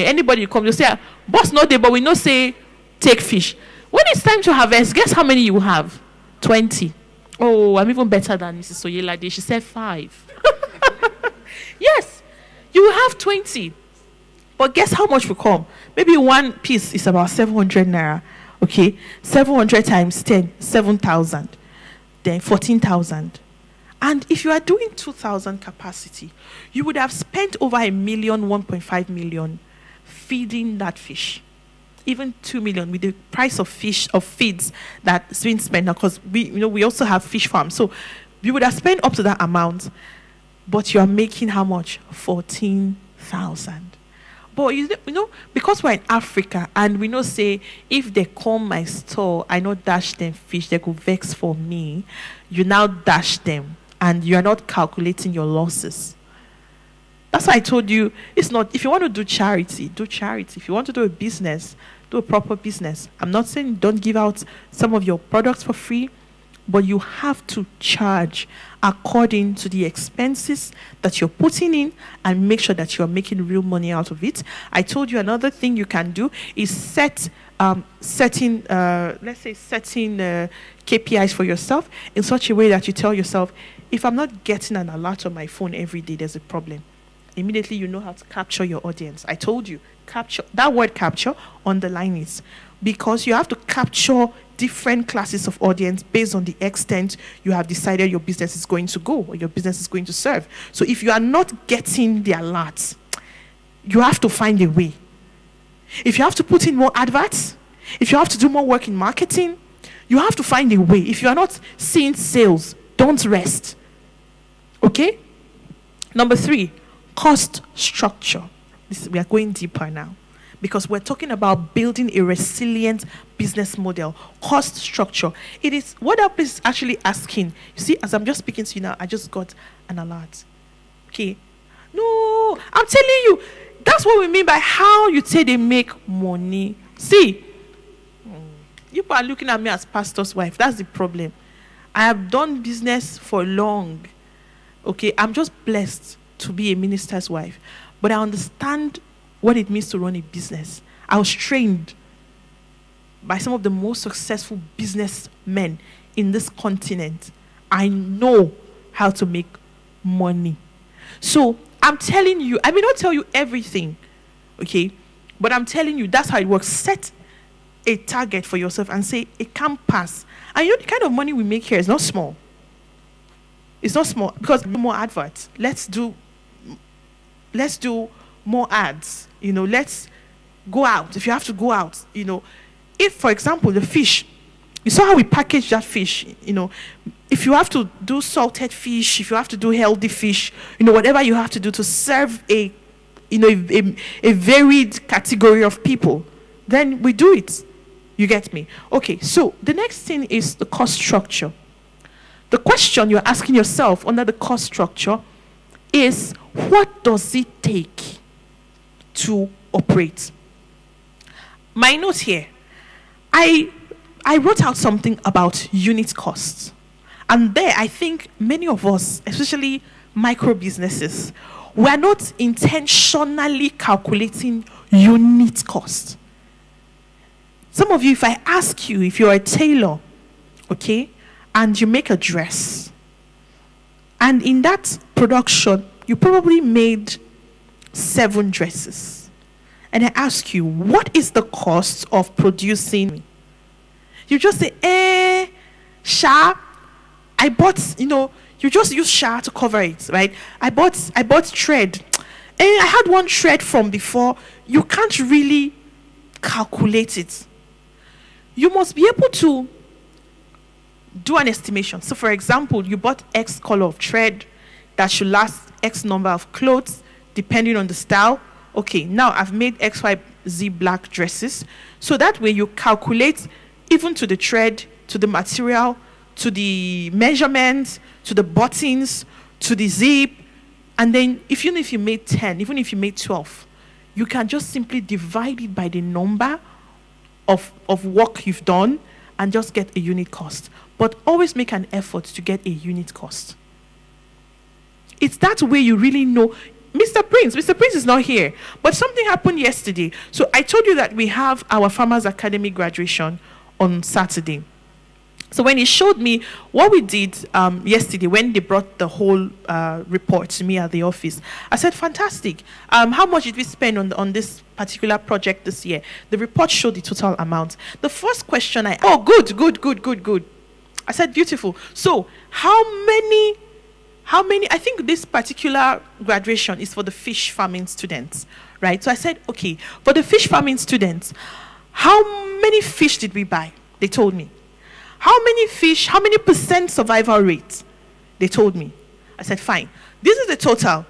anybody come, you say, boss not there, but we know say take fish. When it's time to harvest, guess how many you have? 20. Oh, I'm even better than Mrs. Soyelade. She said 5. Yes, you have 20. But guess how much will come? Maybe one piece is about 700 naira. Okay, 700 times 10, 7,000. Then 14,000. And if you are doing 2,000 capacity, you would have spent over 1 million, 1.5 million feeding that fish. Even 2 million with the price of fish, of feeds that's been spent now, because we also have fish farms. So you would have spent up to that amount, but you are making how much? 14,000. But because we're in Africa and we know say if they come my store, I know dash them fish, they could vex for me. You now dash them and you are not calculating your losses. That's why I told you, it's not, if you want to do charity, do charity. If you want to do a business, do a proper business. I'm not saying don't give out some of your products for free, but you have to charge according to the expenses that you're putting in and make sure that you're making real money out of it. I told you another thing you can do is setting KPIs for yourself in such a way that you tell yourself, if I'm not getting an alert on my phone every day, there's a problem. Immediately you know how to capture your audience. I told you, capture, that word capture, underline it, because you have to capture different classes of audience based on the extent you have decided your business is going to go or your business is going to serve. So if you are not getting the alerts, you have to find a way. If you have to put in more adverts, if you have to do more work in marketing, you have to find a way. If you are not seeing sales, don't rest. Okay? Number 3, cost structure. We are going deeper now, because we're talking about building a resilient business model. Cost structure. It is what that is actually asking. You see, as I'm just speaking to you now, I just got an alert. Okay. No, I'm telling you, that's what we mean by how you say they make money. See, you are looking at me as pastor's wife. That's the problem. I have done business for long. Okay, I'm just blessed to be a minister's wife. But I understand what it means to run a business. I was trained by some of the most successful businessmen in this continent. I know how to make money. So I'm telling you, I may not tell you everything, okay? But I'm telling you, that's how it works. Set a target for yourself and say, it can't pass. And the kind of money we make here is not small. It's not small because more adverts. Let's do more ads. Let's go out. If you have to go out, if, for example, the fish, you saw how we package that fish, if you have to do salted fish, if you have to do healthy fish, whatever you have to do to serve a varied category of people, then we do it. You get me? Okay, so the next thing is the cost structure. The question you're asking yourself under the cost structure is, what does it take to operate? My note here, I wrote out something about unit costs. And there, I think many of us, especially micro businesses, we are not intentionally calculating unit cost. Some of you, if I ask you, if you're a tailor, okay, and you make a dress, and in that production, you probably made 7 dresses. And I ask you, what is the cost of producing? You just say, Sha, I bought, you just use Sha to cover it, right? I bought thread. And I had one thread from before. You can't really calculate it. You must be able to do an estimation. So, for example, you bought X color of thread that should last X number of clothes, depending on the style. Okay, now I've made XYZ black dresses. So that way you calculate even to the thread, to the material, to the measurements, to the buttons, to the zip. And then even if you made 10, even if you made 12, you can just simply divide it by the number of work you've done and just get a unit cost. But always make an effort to get a unit cost. It's that way you really know. Mr. Prince is not here. But something happened yesterday. So I told you that we have our Farmers Academy graduation on Saturday. So when he showed me what we did yesterday, when they brought the whole report to me at the office, I said, fantastic. How much did we spend on this particular project this year? The report showed the total amount. The first question good. I said, beautiful. So how many, I think this particular graduation is for the fish farming students, right? So I said, okay, for the fish farming students, how many fish did we buy? They told me. How many fish, how many percent survival rate? They told me. I said, fine. This is the total.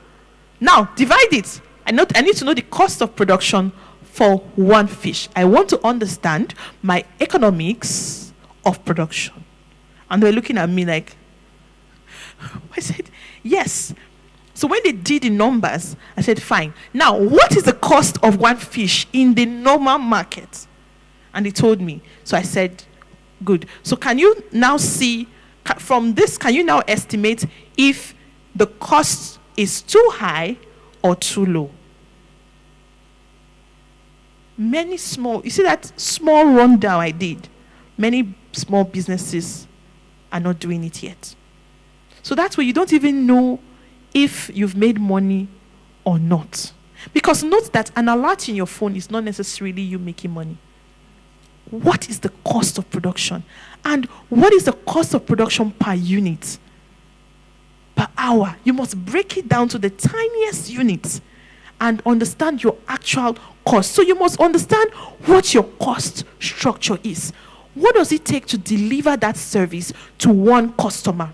Now, divide it. I need to know the cost of production for one fish. I want to understand my economics of production. And they were looking at me like, I said, yes. So when they did the numbers, I said, fine. Now, what is the cost of one fish in the normal market? And they told me. So I said, good. So can you now see, from this, can you now estimate if the cost is too high or too low? You see that small rundown I did? Many small businesses are not doing it yet. So that's where you don't even know if you've made money or not. Because note that an alert in your phone is not necessarily you making money. What is the cost of production? And what is the cost of production per unit? Per hour. You must break it down to the tiniest units and understand your actual cost. So you must understand what your cost structure is. What does it take to deliver that service to one customer?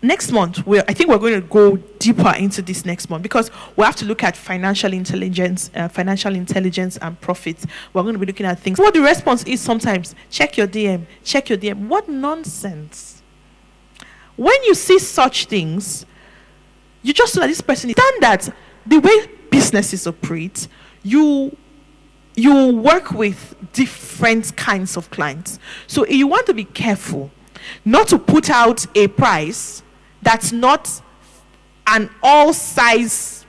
Next month, I think we're going to go deeper into this next month because we have to look at financial intelligence and profits. We're going to be looking at things. What the response is sometimes, check your DM. What nonsense. When you see such things, you just know that this person is done that. The way businesses operate, you work with different kinds of clients. So you want to be careful not to put out a price that's not an all size,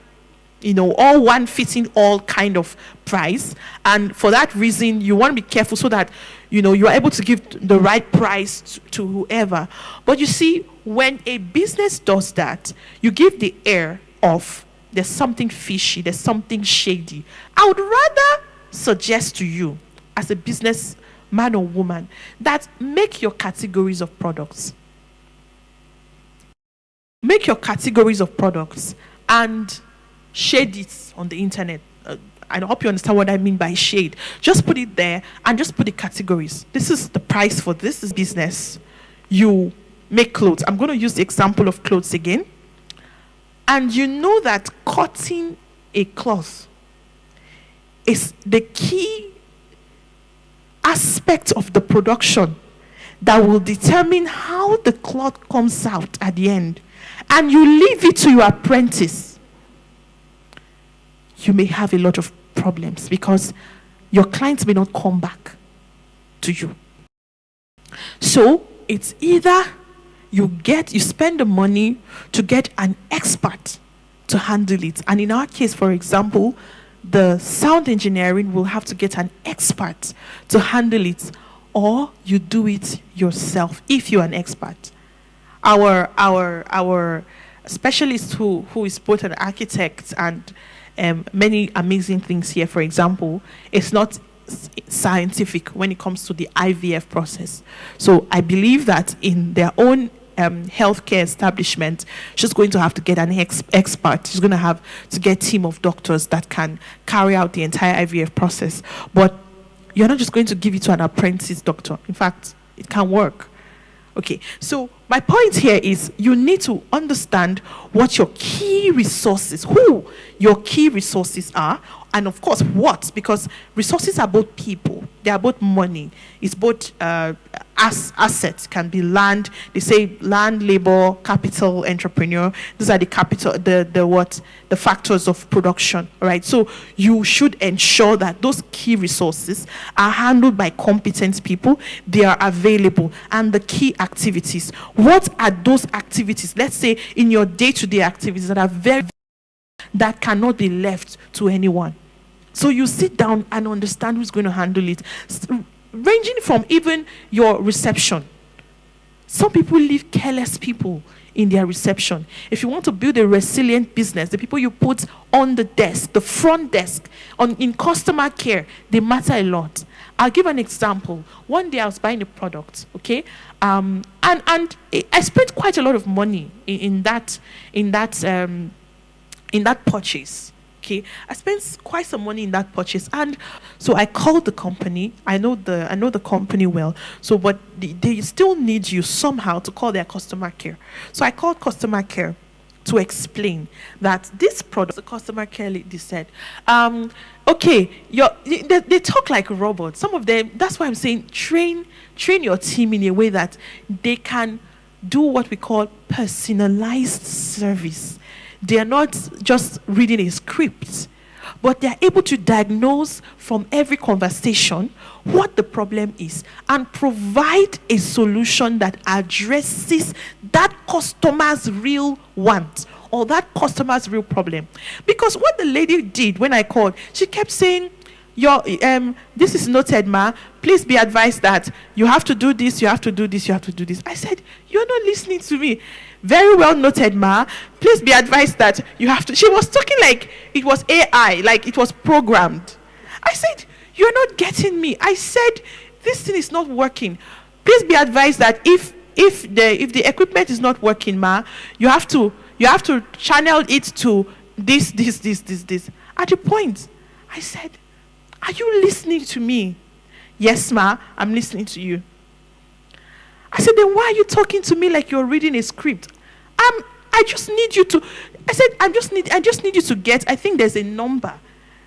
all one fitting all kind of price. And for that reason, you want to be careful so that, you are able to give the right price to whoever. But you see, when a business does that, you give the air of there's something fishy, there's something shady. I would rather suggest to you as a business man or woman that make your categories of products. Make your categories of products and shade it on the internet. I hope you understand what I mean by shade. Just put it there and just put the categories. This is the price for this is business. You make clothes. I'm going to use the example of clothes again. And you know that cutting a cloth is the key aspect of the production that will determine how the cloth comes out at the end. And you leave it to your apprentice. You may have a lot of problems because your clients may not come back to you. So it's either you spend the money to get an expert to handle it. And in our case, for example, the sound engineering will have to get an expert to handle it, or you do it yourself if you're an expert. Our specialist who is both an architect and many amazing things here, for example, is not scientific when it comes to the IVF process. So I believe that in their own healthcare establishment, she's going to have to get an expert. She's going to have to get a team of doctors that can carry out the entire IVF process. But you're not just going to give it to an apprentice doctor. In fact, it can't work. Okay, so my point here is you need to understand what your key resources, who your key resources are, and of course what, because resources are both people, they are both money, it's both assets, can be land. They say land, labor, capital, entrepreneur. These are the capital, the factors of production. All right. So you should ensure that those key resources are handled by competent people. They are available, and the key activities. What are those activities? Let's say in your day-to-day activities that are very that cannot be left to anyone. So you sit down and understand who's going to handle it. Ranging from even your reception. Some people leave careless people in their reception. If you want to build a resilient business, the people you put on the desk, the front desk, in customer care, they matter a lot. I'll give an example. One day I was buying a product, okay, and I spent quite a lot of money in that purchase. Okay, I spent quite some money in that purchase, and so I called the company. I know the company well. So, but they still need you somehow to call their customer care. So I called customer care to explain that this product. The customer care lady said, "Okay, they talk like robots. Some of them. That's why I'm saying train your team in a way that they can do what we call personalized service." They are not just reading a script, but they are able to diagnose from every conversation what the problem is and provide a solution that addresses that customer's real want or that customer's real problem. Because what the lady did when I called, she kept saying, this is noted, ma. Please be advised that you have to do this, you have to do this, you have to do this. I said, you're not listening to me. Very well noted, ma. Please be advised that you have to. She was talking like it was AI, like it was programmed. I said, you're not getting me. I said, this thing is not working. Please be advised that if the equipment is not working, ma, you have to channel it to this. At the point, I said, are you listening to me? Yes, ma, I'm listening to you. I said, then why are you talking to me like you're reading a script? I just need you to. I said, I just need you to get. I think there's a number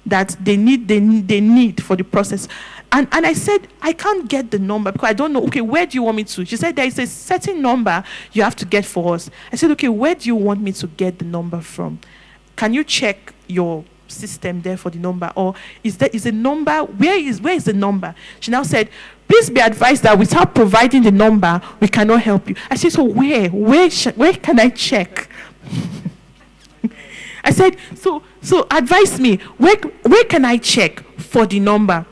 that they need for the process. And I said, I can't get the number because I don't know. Okay, where do you want me to? She said, there is a certain number you have to get for us. I said, okay, where do you want me to get the number from? Can you check your system there for the number, or is a number? Where is the number? She now said, please be advised that without providing the number, we cannot help you. I said, so where can I check? I said, so advise me, where can I check for the number?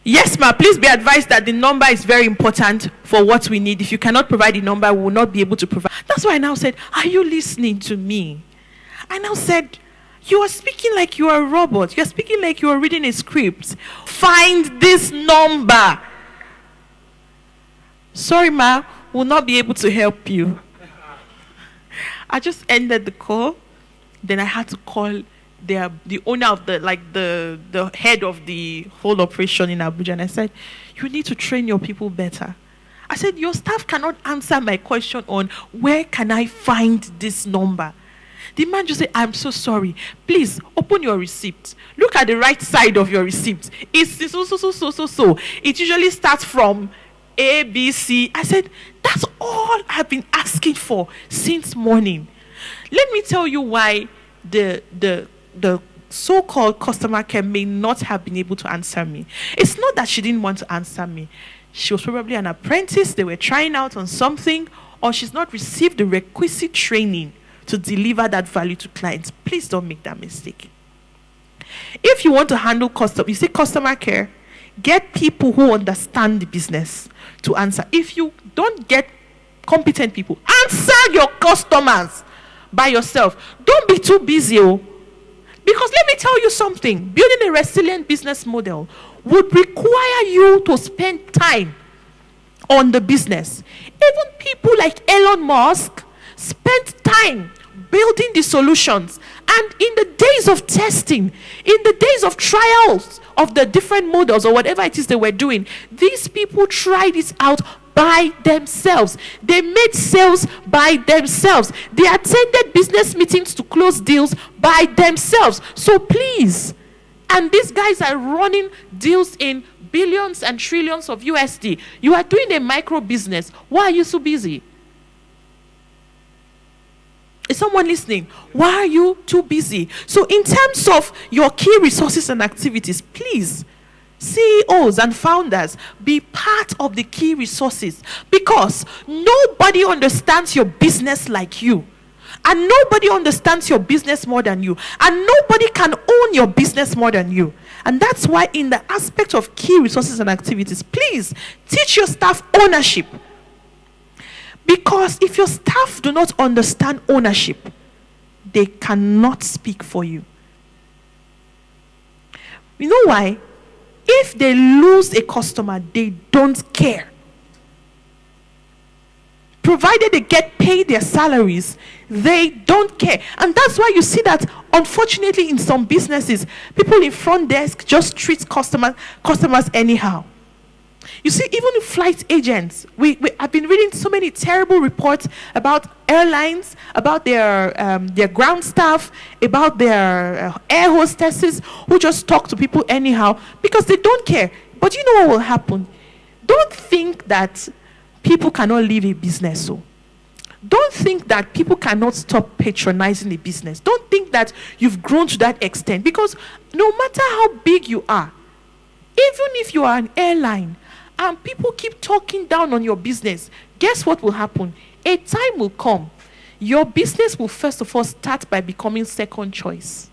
Yes, ma, please be advised that the number is very important for what we need. If you cannot provide the number, we will not be able to provide. That's why I now said, are you listening to me? I now said, you are speaking like you are a robot. You are speaking like you are reading a script. Find this number. Sorry, ma, we'll not be able to help you. I just ended the call. Then I had to call the owner of the head of the whole operation in Abuja. And I said, you need to train your people better. I said, your staff cannot answer my question on where can I find this number. The man just said, I'm so sorry. Please open your receipt. Look at the right side of your receipt. It's so. It usually starts from A, B, C. I said, that's all I've been asking for since morning. Let me tell you why the so-called customer care may not have been able to answer me. It's not that she didn't want to answer me. She was probably an apprentice. They were trying out on something, or she's not received the requisite training to deliver that value to clients. Please don't make that mistake. If you want to handle customer care, get people who understand the business to answer. If you don't get competent people, answer your customers by yourself. Don't be too busy. Because let me tell you something. Building a resilient business model would require you to spend time on the business. Even people like Elon Musk spent time building the solutions, and in the days of testing, in the days of trials of the different models or whatever it is they were doing, these people tried it out by themselves. They made sales by themselves. They attended business meetings to close deals by themselves. So please, and these guys are running deals in billions and trillions of USD. You are doing a micro business. Why are you so busy? Is someone listening? Why are you too busy? So in terms of your key resources and activities, please, CEOs and founders, be part of the key resources, because nobody understands your business like you. And nobody understands your business more than you. And nobody can own your business more than you. And that's why in the aspect of key resources and activities, please teach your staff ownership. Because if your staff do not understand ownership, they cannot speak for you. You know why? If they lose a customer, they don't care. Provided they get paid their salaries, they don't care. And that's why you see that, unfortunately, in some businesses, people in front desk just treat customers anyhow. You see, even flight agents, I've been reading so many terrible reports about airlines, about their ground staff, about their air hostesses who just talk to people anyhow because they don't care. But you know what will happen? Don't think that people cannot leave a business. So don't think that people cannot stop patronizing a business. Don't think that you've grown to that extent, because no matter how big you are, even if you are an airline and people keep talking down on your business, guess what will happen? A time will come. Your business will first of all start by becoming second choice.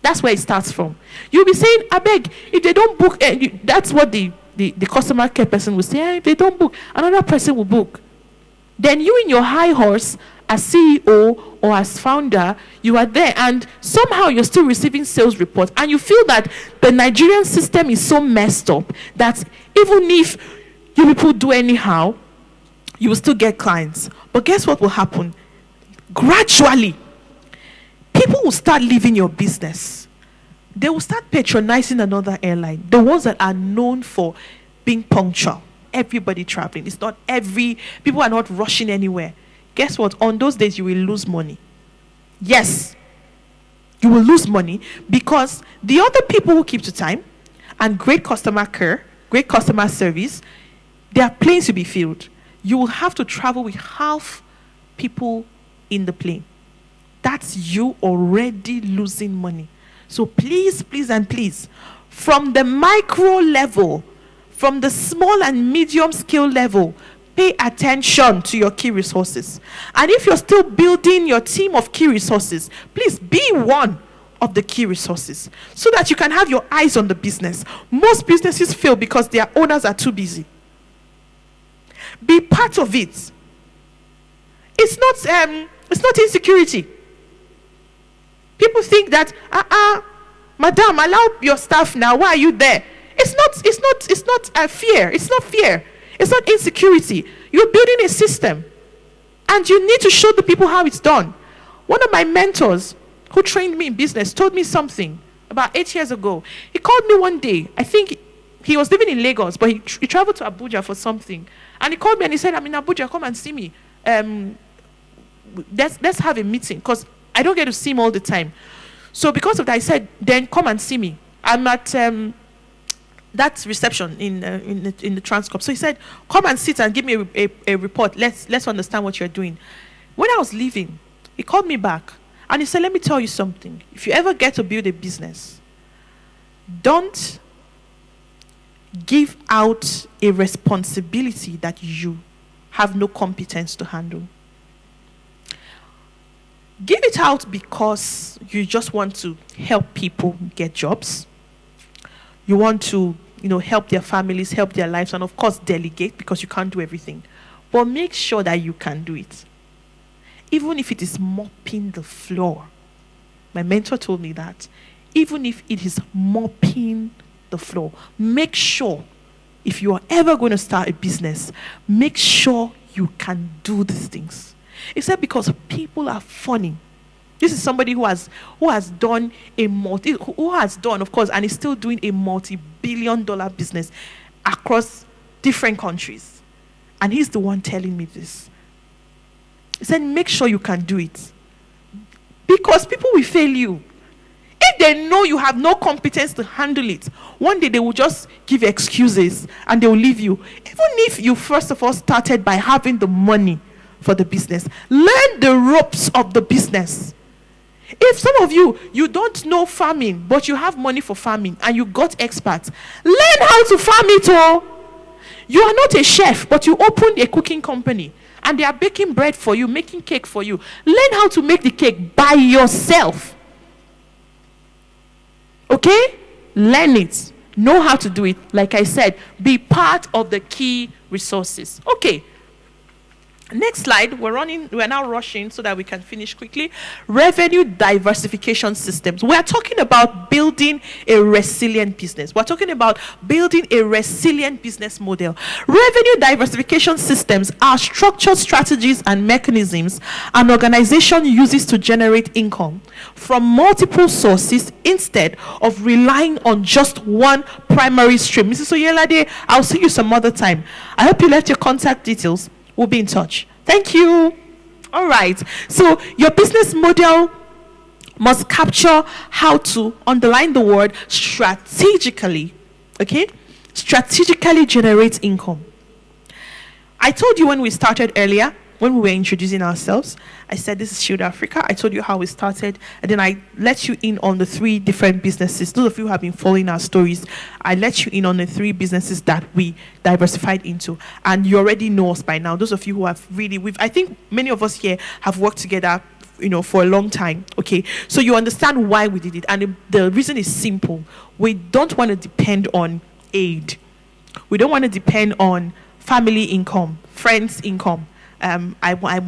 That's where it starts from. You'll be saying, I beg, if they don't book, that's what the customer care person will say, if they don't book, another person will book. Then you in your high horse, as CEO or as founder, you are there and somehow you're still receiving sales reports, and you feel that the Nigerian system is so messed up that even if you people do anyhow, you will still get clients. But guess what will happen? Gradually, people will start leaving your business. They will start patronizing another airline, the ones that are known for being punctual. Everybody traveling. It's not people are not rushing anywhere. Guess what? On those days, you will lose money. Yes, you will lose money because the other people who keep to time and great customer care, great customer service, their planes will be filled. You will have to travel with half people in the plane. That's you already losing money. So please, please, and please, from the micro level, from the small and medium scale level, pay attention to your key resources. And if you're still building your team of key resources, please be one of the key resources so that you can have your eyes on the business. Most businesses fail because their owners are too busy. Be part of it. It's not insecurity. People think that, madam, allow your staff now. Why are you there? It's not fear. It's not fear. It's not insecurity. You're building a system, and you need to show the people how it's done. One of my mentors who trained me in business told me something about 8 years ago. He called me one day. I think he was living in Lagos, but he traveled to Abuja for something. And he called me and he said, I'm in Abuja, come and see me. Let's have a meeting, because I don't get to see him all the time. So because of that, I said, then come and see me. I'm at that reception in the Transcorp. So he said, come and sit and give me a report. Let's understand what you're doing. When I was leaving, he called me back and he said, let me tell you something. If you ever get to build a business, don't give out a responsibility that you have no competence to handle. Give it out because you just want to help people get jobs. You want to, help their families, help their lives, and of course delegate because you can't do everything. But make sure that you can do it. Even if it is mopping the floor. My mentor told me that. Even if it is mopping the floor, make sure, if you are ever going to start a business, make sure you can do these things. He said because people are funny. This is somebody who has done, of course, and is still doing a multi-billion-dollar business across different countries. And he's the one telling me this. He said, make sure you can do it. Because people will fail you. If they know you have no competence to handle it, one day they will just give excuses and they will leave you. Even if you first of all started by having the money for the business, learn the ropes of the business. If some of you don't know farming, but you have money for farming and you got experts, learn how to farm it all. You are not a chef, but you opened a cooking company and they are baking bread for you, making cake for you. Learn how to make the cake by yourself. Okay? Learn it. Know how to do it. Like I said, be part of the key resources. Okay. Next slide. We're now rushing so that we can finish quickly. Revenue diversification systems. We are talking about building a resilient business. We're talking about building a resilient business model. Revenue diversification systems are structured strategies and mechanisms an organization uses to generate income from multiple sources instead of relying on just one primary stream. Mrs. Oyelade, I'll see you some other time. I hope you left your contact details. We'll be in touch. Thank you. All right. So your business model must capture how to, underline the word, strategically, okay? Strategically generate income. I told you when we started earlier, when we were introducing ourselves, I said this is Shield Africa. I told you how we started, and then I let you in on the 3 different businesses. Those of you who have been following our stories, I let you in on the 3 businesses that we diversified into, and you already know us by now. Those of you who have really, I think many of us here have worked together, for a long time. Okay, so you understand why we did it, and the reason is simple. We don't want to depend on aid. We don't want to depend on family income, friends' income. I'm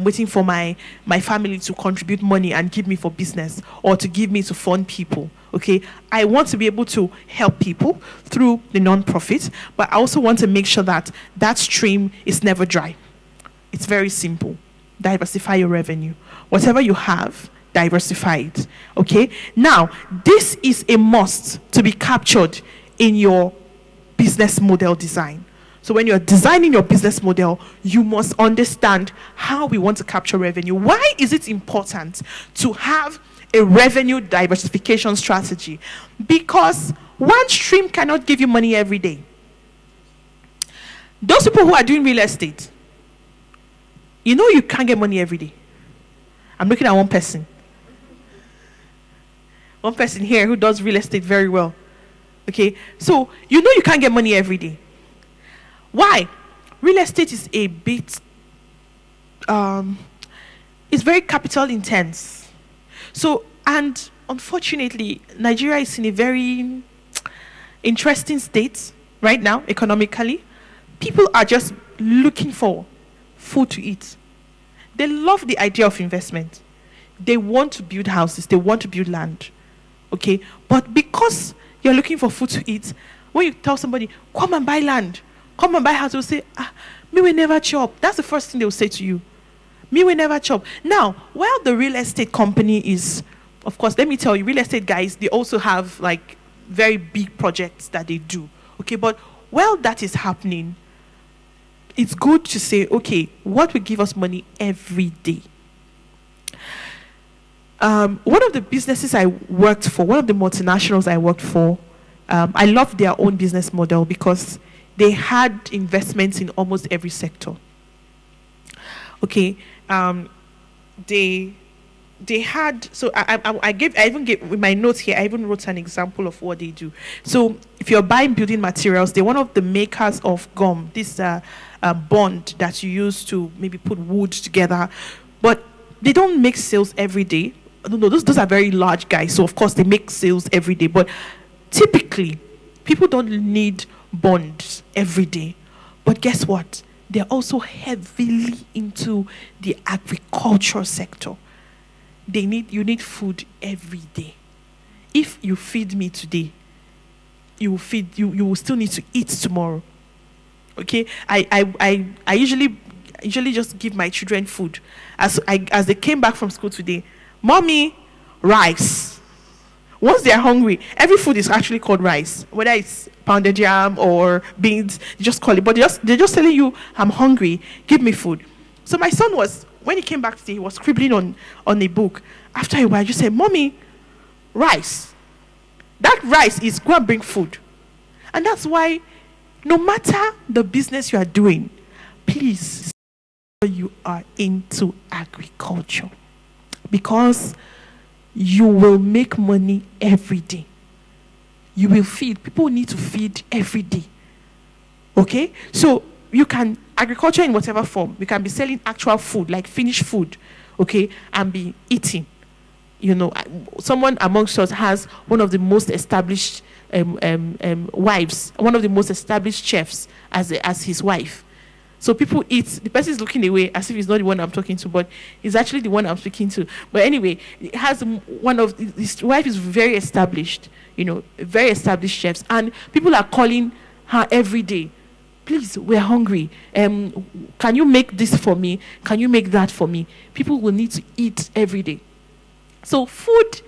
waiting for my family to contribute money and give me for business, or to give me to fund people. Okay, I want to be able to help people through the non-profit, but I also want to make sure that that stream is never dry. It's very simple. Diversify your revenue. Whatever you have, diversify it. Okay, now this is a must to be captured in your business model design. So when you're designing your business model, you must understand how we want to capture revenue. Why is it important to have a revenue diversification strategy? Because one stream cannot give you money every day. Those people who are doing real estate, you can't get money every day. I'm looking at one person. One person here who does real estate very well. Okay, so you can't get money every day. Why? Real estate is a bit, it's very capital intense. So, and unfortunately, Nigeria is in a very interesting state right now, economically. People are just looking for food to eat. They love the idea of investment. They want to build houses. They want to build land. Okay? But because you're looking for food to eat, when you tell somebody, come and buy land, come and buy house, they'll say, me will never chop. That's the first thing they'll say to you. Me will never chop. Now, while the real estate company is, of course, let me tell you, real estate guys, they also have like very big projects that they do. Okay, but while that is happening, it's good to say, okay, what will give us money every day? One of the businesses I worked for, one of the multinationals I worked for, I loved their own business model because they had investments in almost every sector. Okay, they had, so I even gave with my notes here, I even wrote an example of what they do. So if you're buying building materials, they're one of the makers of gum, this bond that you use to maybe put wood together, but they don't make sales every day. No, those are very large guys, so of course they make sales every day, but typically people don't need bonds every day. But guess what? They're also heavily into the agriculture sector. You need food every day. If you feed me today, you will still need to eat tomorrow. Okay? I usually just give my children food. As they came back from school today, mommy, rice. Once they're hungry, every food is actually called rice. Whether it's pounded yam or beans, you just call it. But they're just telling you, I'm hungry, give me food. So my son when he came back today, he was scribbling on a book. After a while, I just said, mommy, rice. That rice is go and bring food. And that's why no matter the business you are doing, please, you are into agriculture. Because you will make money every day. You will feed. People need to feed every day. Okay? So you can agriculture in whatever form. We can be selling actual food, like finished food, okay, and be eating. Someone amongst us has one of the most established wives, one of the most established chefs as his wife. So people eat. The person is looking away as if he's not the one I'm talking to, but he's actually the one I'm speaking to. But anyway, it has his wife is very established, very established chefs, and people are calling her every day. Please, we're hungry. Can you make this for me? Can you make that for me? People will need to eat every day. So food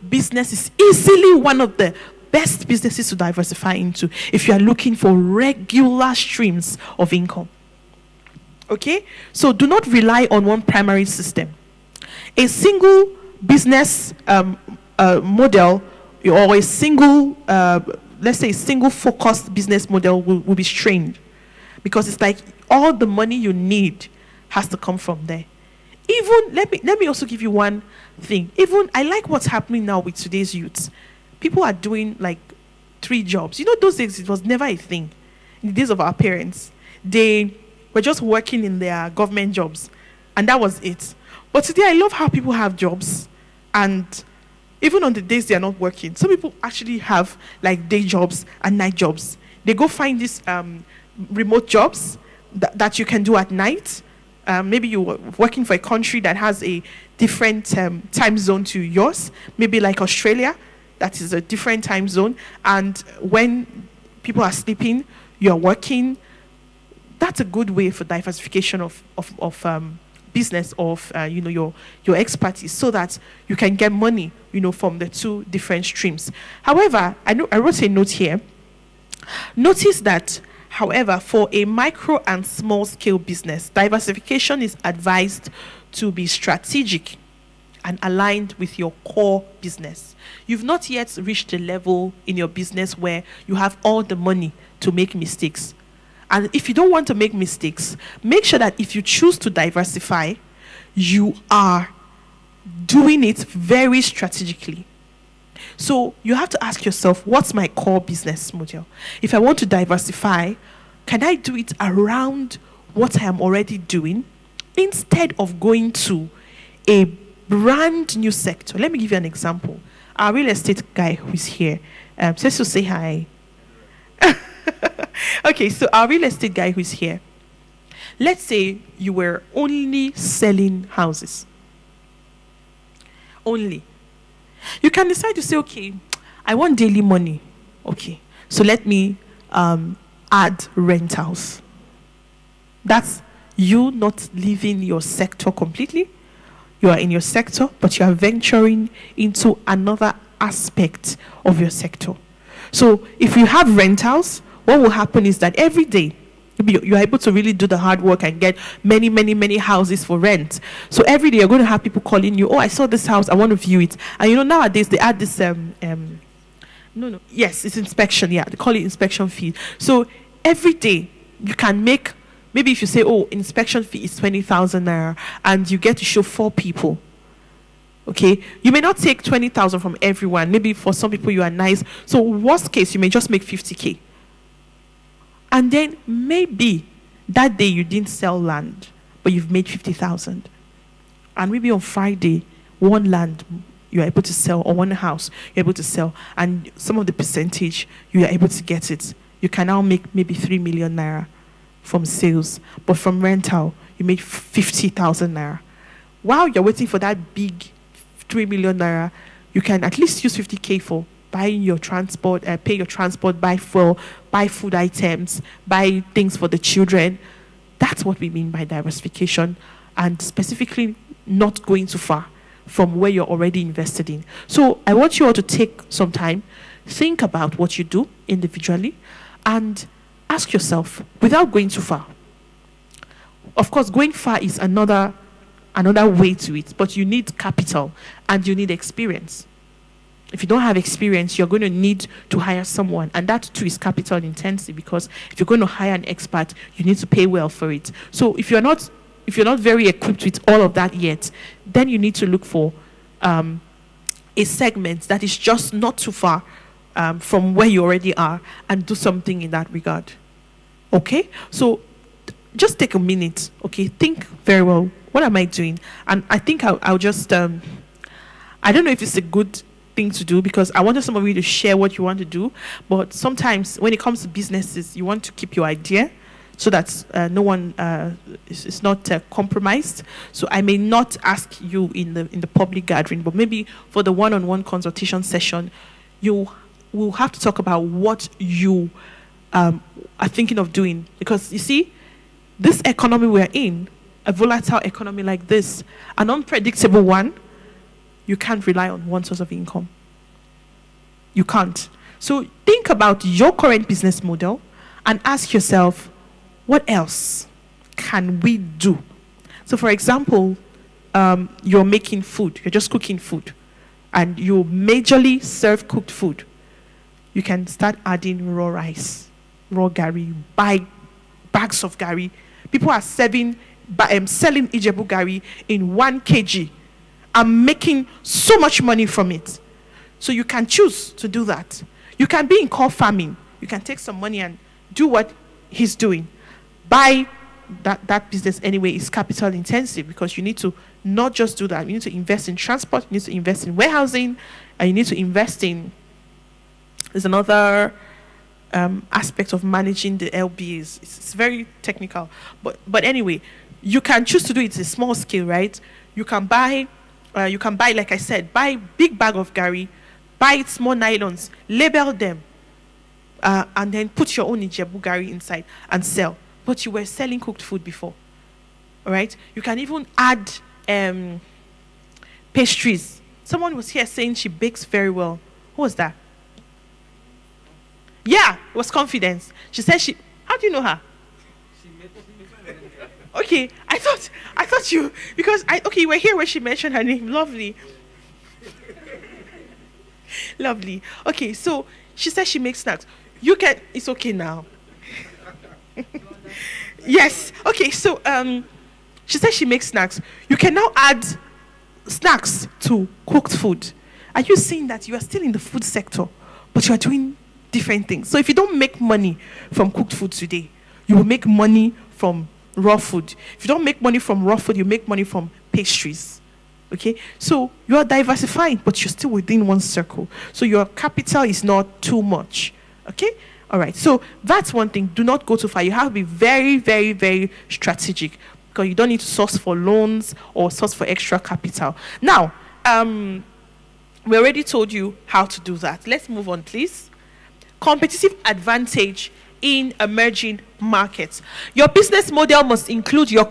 business is easily one of the best businesses to diversify into if you are looking for regular streams of income. Okay, so do not rely on one primary system. A single business model, or a single, let's say, a single focused business model will be strained, because it's like all the money you need has to come from there. Even let me also give you one thing. Even I like what's happening now with today's youths. People are doing like 3 jobs. Those days it was never a thing. In the days of our parents, they were just working in their government jobs, and that was it. But today, I love how people have jobs, and even on the days they are not working, some people actually have like day jobs and night jobs. They go find these remote jobs that you can do at night. Maybe you're working for a country that has a different time zone to yours, maybe like Australia, that is a different time zone. And when people are sleeping, you're working. That's a good way for diversification of business, of your expertise, so that you can get money from the 2 different streams. However, I wrote a note here. Notice that, however, for a micro and small scale business, diversification is advised to be strategic and aligned with your core business. You've not yet reached a level in your business where you have all the money to make mistakes. And if you don't want to make mistakes, make sure that if you choose to diversify, you are doing it very strategically. So you have to ask yourself, what's my core business model? If I want to diversify, can I do it around what I am already doing instead of going to a brand new sector? Let me give you an example. Our real estate guy who is here, says to say hi. Okay, so our real estate guy who is here, let's say you were only selling houses. Only. You can decide to say, okay, I want daily money. Okay, so let me add rentals. That's you not leaving your sector completely. You are in your sector, but you are venturing into another aspect of your sector. So if you have rentals, what will happen is that every day you are able to really do the hard work and get many, many, many houses for rent. So every day you're going to have people calling you, oh, I saw this house, I want to view it. And nowadays they add this yes, it's inspection, yeah, they call it inspection fee. So every day you can make, maybe if you say, oh, inspection fee is 20,000 naira, and you get to show 4 people. Okay, you may not take 20,000 from everyone. Maybe for some people you are nice. So worst case, you may just make 50K. And then maybe that day you didn't sell land, but you've made 50,000. And maybe on Friday, one land you're able to sell, or one house you're able to sell, and some of the percentage you are able to get it. You can now make maybe 3 million naira from sales, but from rental you made 50,000 naira. While you're waiting for that big 3 million naira, you can at least use 50K for buying your transport, pay your transport, buy fuel, buy food items, buy things for the children. That's what we mean by diversification, and specifically not going too far from where you're already invested in. So I want you all to take some time, think about what you do individually, and ask yourself, without going too far. Of course, going far is another way to it, but you need capital and you need experience. If you don't have experience, you're going to need to hire someone, and that too is capital intensive, because if you're going to hire an expert, you need to pay well for it. So if you're not very equipped with all of that yet, then you need to look for a segment that is just not too far from where you already are, and do something in that regard. Okay? So just take a minute, okay? Think very well. What am I doing? And I think I'll just, I don't know if it's a good thing to do, because I wanted some of you to share what you want to do. But sometimes when it comes to businesses, you want to keep your idea so that no one is not compromised. So I may not ask you in the public gathering, but maybe for the one-on-one consultation session, you will have to talk about what you are thinking of doing. Because you see, this economy we're in, a volatile economy like this, an unpredictable one, you can't rely on one source of income. You can't. So think about your current business model and ask yourself, what else can we do? So for example, you're making food, you're just cooking food, and you majorly serve cooked food. You can start adding raw rice, raw gari, buy bags of gari. People are selling Ijebu gari in 1 kg. I'm making so much money from it. So you can choose to do that. You can be in core farming. You can take some money and do what he's doing. Buy that business anyway is capital intensive, because you need to not just do that. You need to invest in transport, you need to invest in warehousing, and you need to invest in, there's another aspect of managing the LBs. It's very technical. But anyway, you can choose to do it in a small scale, right? You can buy, like I said, buy big bag of gari, buy small nylons, label them, and then put your own Ijebu gari inside and sell. But you were selling cooked food before, all right? You can even add pastries. Someone was here saying she bakes very well. Who was that? Yeah, it was Confidence. She said she. How do you know her? Okay, I thought you, because you were here when she mentioned her name. Lovely. Lovely. Okay, so she said she makes snacks. You can. It's okay now. Yes. Okay. So she said she makes snacks. You can now add snacks to cooked food. Are you seeing that you are still in the food sector, but you are doing different things? So if you don't make money from cooked food today, you will make money from raw food. If you don't make money from raw food, you make money from pastries. Okay, so you are diversifying, but you're still within one circle. So your capital is not too much. Okay, all right. So that's one thing. Do not go too far. You have to be very, very, very strategic, because you don't need to source for loans or source for extra capital. Now, we already told you how to do that. Let's move on, please. Competitive advantage in emerging markets. Your business model must include your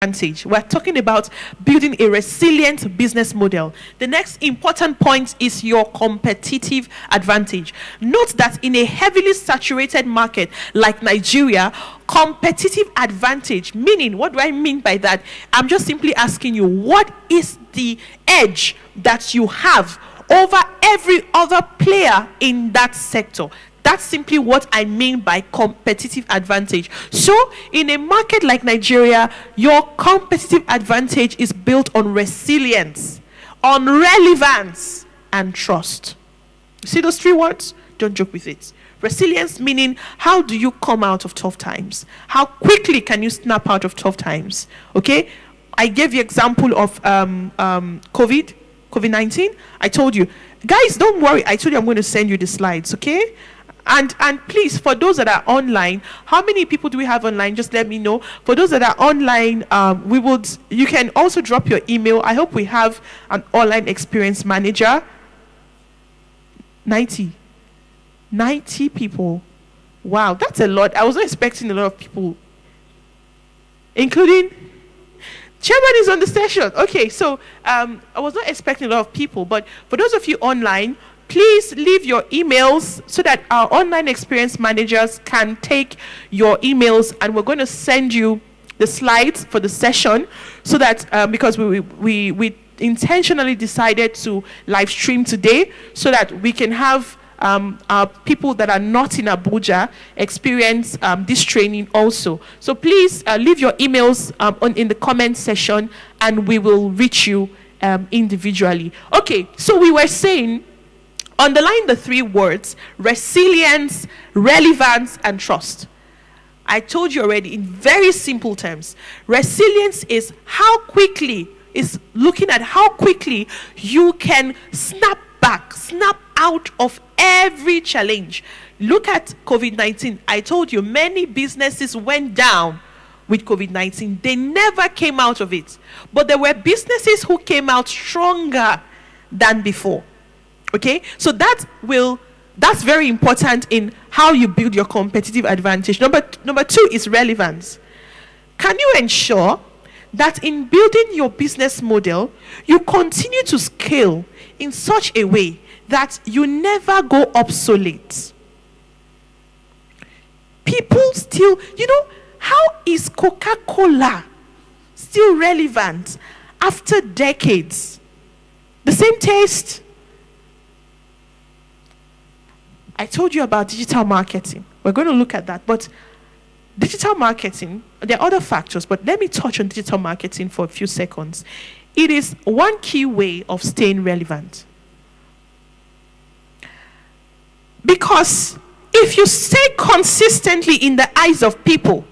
advantage. We're talking about building a resilient business model. The next important point is your competitive advantage. Note that in a heavily saturated market like Nigeria, competitive advantage, meaning, what do I mean by that? I'm just simply asking you, what is the edge that you have over every other player in that sector? That's simply what I mean by competitive advantage. So, in a market like Nigeria, your competitive advantage is built on resilience, on relevance, and trust. You see those 3 words? Don't joke with it. Resilience meaning, how do you come out of tough times? How quickly can you snap out of tough times? Okay? I gave you example of COVID-19. I told you, guys, don't worry. I told you I'm going to send you the slides, okay? And please, for those that are online, how many people do we have online? Just let me know. For those that are online, you can also drop your email. I hope we have an online experience manager. 90 people. Wow, that's a lot. I was not expecting a lot of people, including Chairman is on the session. Okay, so I was not expecting a lot of people, but for those of you online, please leave your emails so that our online experience managers can take your emails, and we're going to send you the slides for the session, so that because we intentionally decided to live stream today, so that we can have our people that are not in Abuja experience this training also. So please leave your emails in the comment section, and we will reach you individually. Okay, so we were saying, underline the 3 words: resilience, relevance, and trust. I told you already in very simple terms. Resilience is looking at how quickly you can snap back, snap out of every challenge. Look at COVID-19. I told you many businesses went down with COVID-19. They never came out of it. But there were businesses who came out stronger than before. Okay? So that's very important in how you build your competitive advantage. Number 2 is relevance. Can you ensure that in building your business model, you continue to scale in such a way that you never go obsolete? People still, how is Coca-Cola still relevant after decades? The same taste. I told you about digital marketing. We're going to look at that. But digital marketing, there are other factors, but let me touch on digital marketing for a few seconds. It is one key way of staying relevant. Because if you stay consistently in the eyes of people,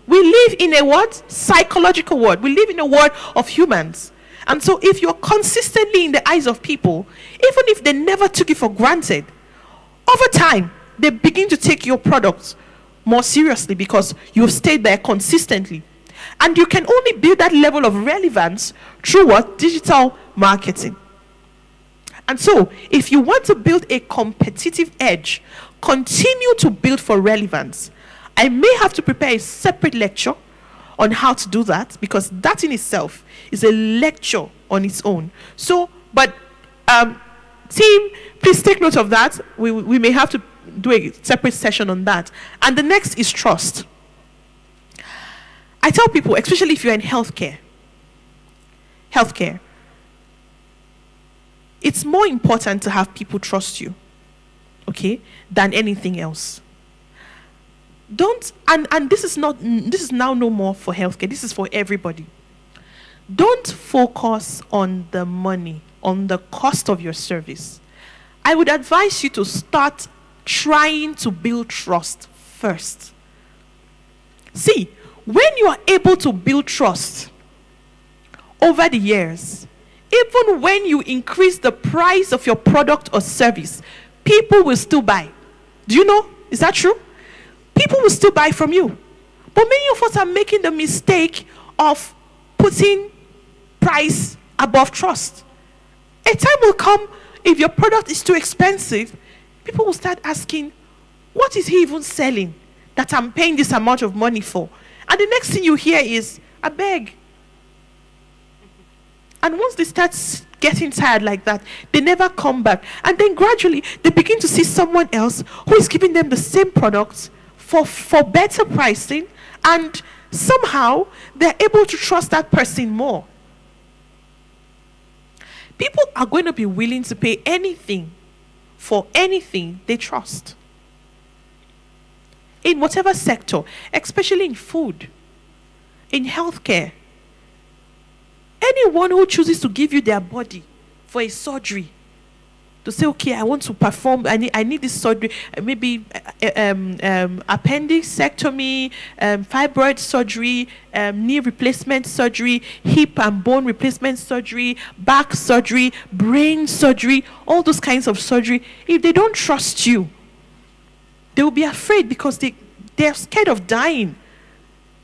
we live in a what? Psychological world. We live in a world of humans. And so if you're consistently in the eyes of people, even if they never took it for granted, over time, they begin to take your products more seriously because you've stayed there consistently. And you can only build that level of relevance through what? Digital marketing. And so, if you want to build a competitive edge, continue to build for relevance. I may have to prepare a separate lecture on how to do that, because that in itself is a lecture on its own. So, but team, please take note of that. We may have to do a separate session on that. And the next is trust. I tell people, especially if you're in healthcare, it's more important to have people trust you, okay, than anything else. And this is now no more for healthcare, this is for everybody. Don't focus on the money, on the cost of your service. I would advise you to start trying to build trust first. See, when you are able to build trust over the years, even when you increase the price of your product or service, people will still buy. Do you know? Is that true? People will still buy from you. But many of us are making the mistake of putting price above trust. A time will come, if your product is too expensive, people will start asking, what is he even selling that I'm paying this amount of money for? And the next thing you hear is, I beg. And once they start getting tired like that, they never come back. And then gradually, they begin to see someone else who is giving them the same products for better pricing. And somehow, they're able to trust that person more. People are going to be willing to pay anything for anything they trust. In whatever sector, especially in food, in healthcare. Anyone who chooses to give you their body for a surgery, to say, okay, I want to perform, I need this surgery, maybe appendectomy, fibroid surgery, knee replacement surgery, hip and bone replacement surgery, back surgery, brain surgery, all those kinds of surgery. If they don't trust you, they will be afraid because they're scared of dying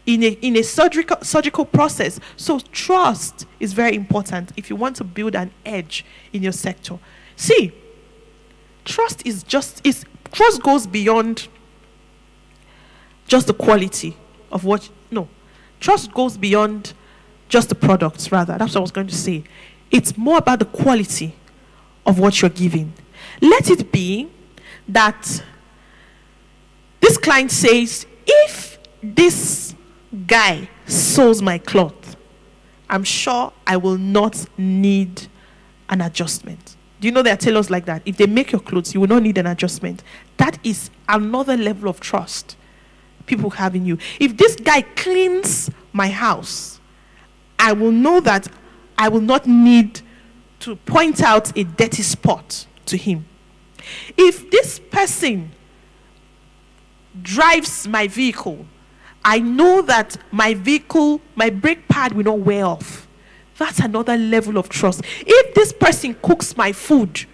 in a surgical process. So trust is very important if you want to build an edge in your sector. See, trust goes beyond just the quality of trust goes beyond just the products, rather. That's what I was going to say. It's more about the quality of what you're giving. Let it be that this client says, if this guy sews my cloth, I'm sure I will not need an adjustment. Do you know there are tailors like that? If they make your clothes, you will not need an adjustment. That is another level of trust people have in you. If this guy cleans my house, I will know that I will not need to point out a dirty spot to him. If this person drives my vehicle, I know that my vehicle, my brake pad will not wear off. That's another level of trust. If this person cooks my food,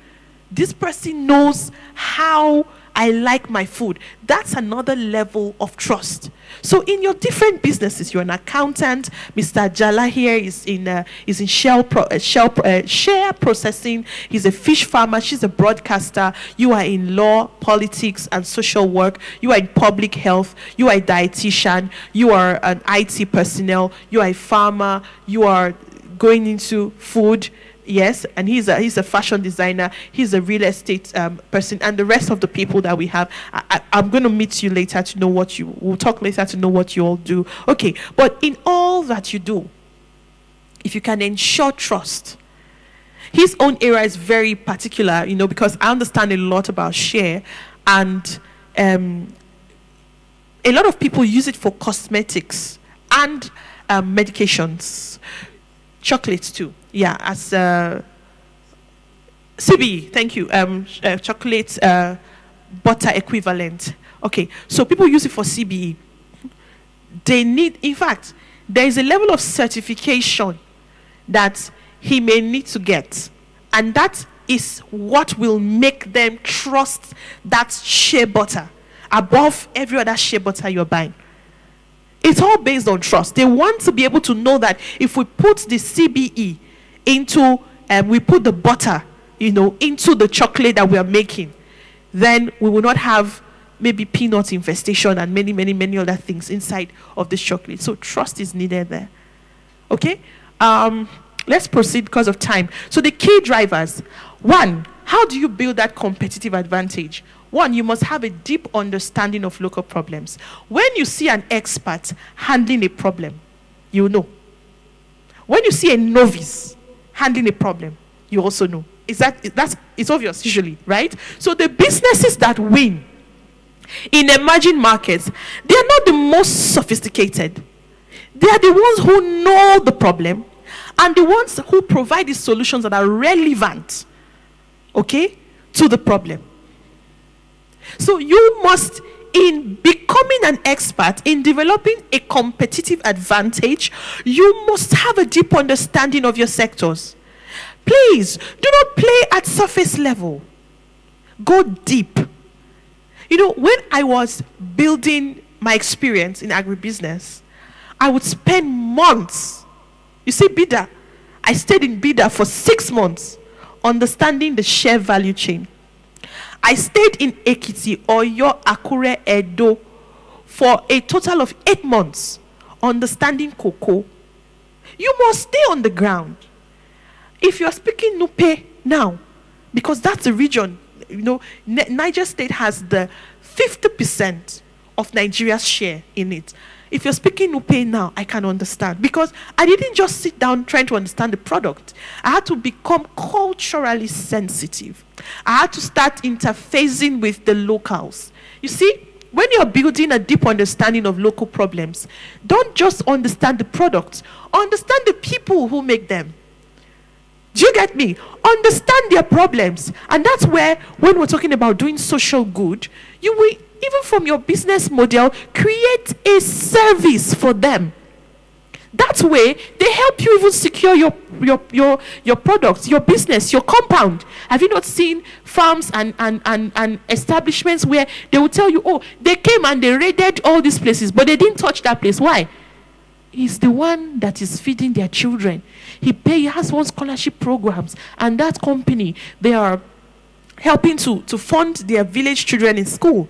this person knows how I like my food. That's another level of trust. So in your different businesses, you're an accountant. Mr. Jala here is in share processing. He's a fish farmer. She's a broadcaster. You are in law, politics, and social work. You are in public health. You are a dietitian. You are an IT personnel. You are a farmer. You are going into food. Yes, and he's a fashion designer. He's a real estate person, and the rest of the people that we have. I'm going to meet you later to know what you. We'll talk later to know what you all do. Okay, but in all that you do, if you can ensure trust, his own area is very particular, because I understand a lot about share, and a lot of people use it for cosmetics and medications, chocolates too. Yeah, as CBE, thank you. Chocolate butter equivalent. Okay, so people use it for CBE. They need, in fact, there is a level of certification that he may need to get, and that is what will make them trust that shea butter above every other shea butter you're buying. It's all based on trust. They want to be able to know that if we put the CBE into, we put the butter, into the chocolate that we are making, then we will not have maybe peanut infestation and many, many, many other things inside of this chocolate. So trust is needed there. Okay? Let's proceed because of time. So the key drivers. One, how do you build that competitive advantage? One, you must have a deep understanding of local problems. When you see an expert handling a problem, you know. When you see a novice handling a problem, you also know. It's obvious usually, right? So the businesses that win in emerging markets, they are not the most sophisticated. They are the ones who know the problem and the ones who provide the solutions that are relevant, okay, to the problem. So you must, in becoming an expert, in developing a competitive advantage, you must have a deep understanding of your sectors. Please, do not play at surface level. Go deep. When I was building my experience in agribusiness, I would spend months. You see, Bida, I stayed in Bida for 6 months, understanding the share value chain. I stayed in Ekiti, Oyo, Akure, Edo for a total of 8 months, understanding cocoa. You must stay on the ground. If you're speaking Nupe now, because that's the region, Niger State has the 50% of Nigeria's share in it. If you're speaking Nupe now, I can understand. Because I didn't just sit down trying to understand the product. I had to become culturally sensitive. I had to start interfacing with the locals. You see, when you're building a deep understanding of local problems, don't just understand the products. Understand the people who make them. Do you get me? Understand their problems. And that's where, when we're talking about doing social good, you will, even from your business model, create a service for them. That way, they help you even secure your products, your business, your compound. Have you not seen farms and establishments where they will tell you, oh, they came and they raided all these places, but they didn't touch that place. Why? He's the one that is feeding their children. He has one scholarship programs, and that company, they are helping to fund their village children in school.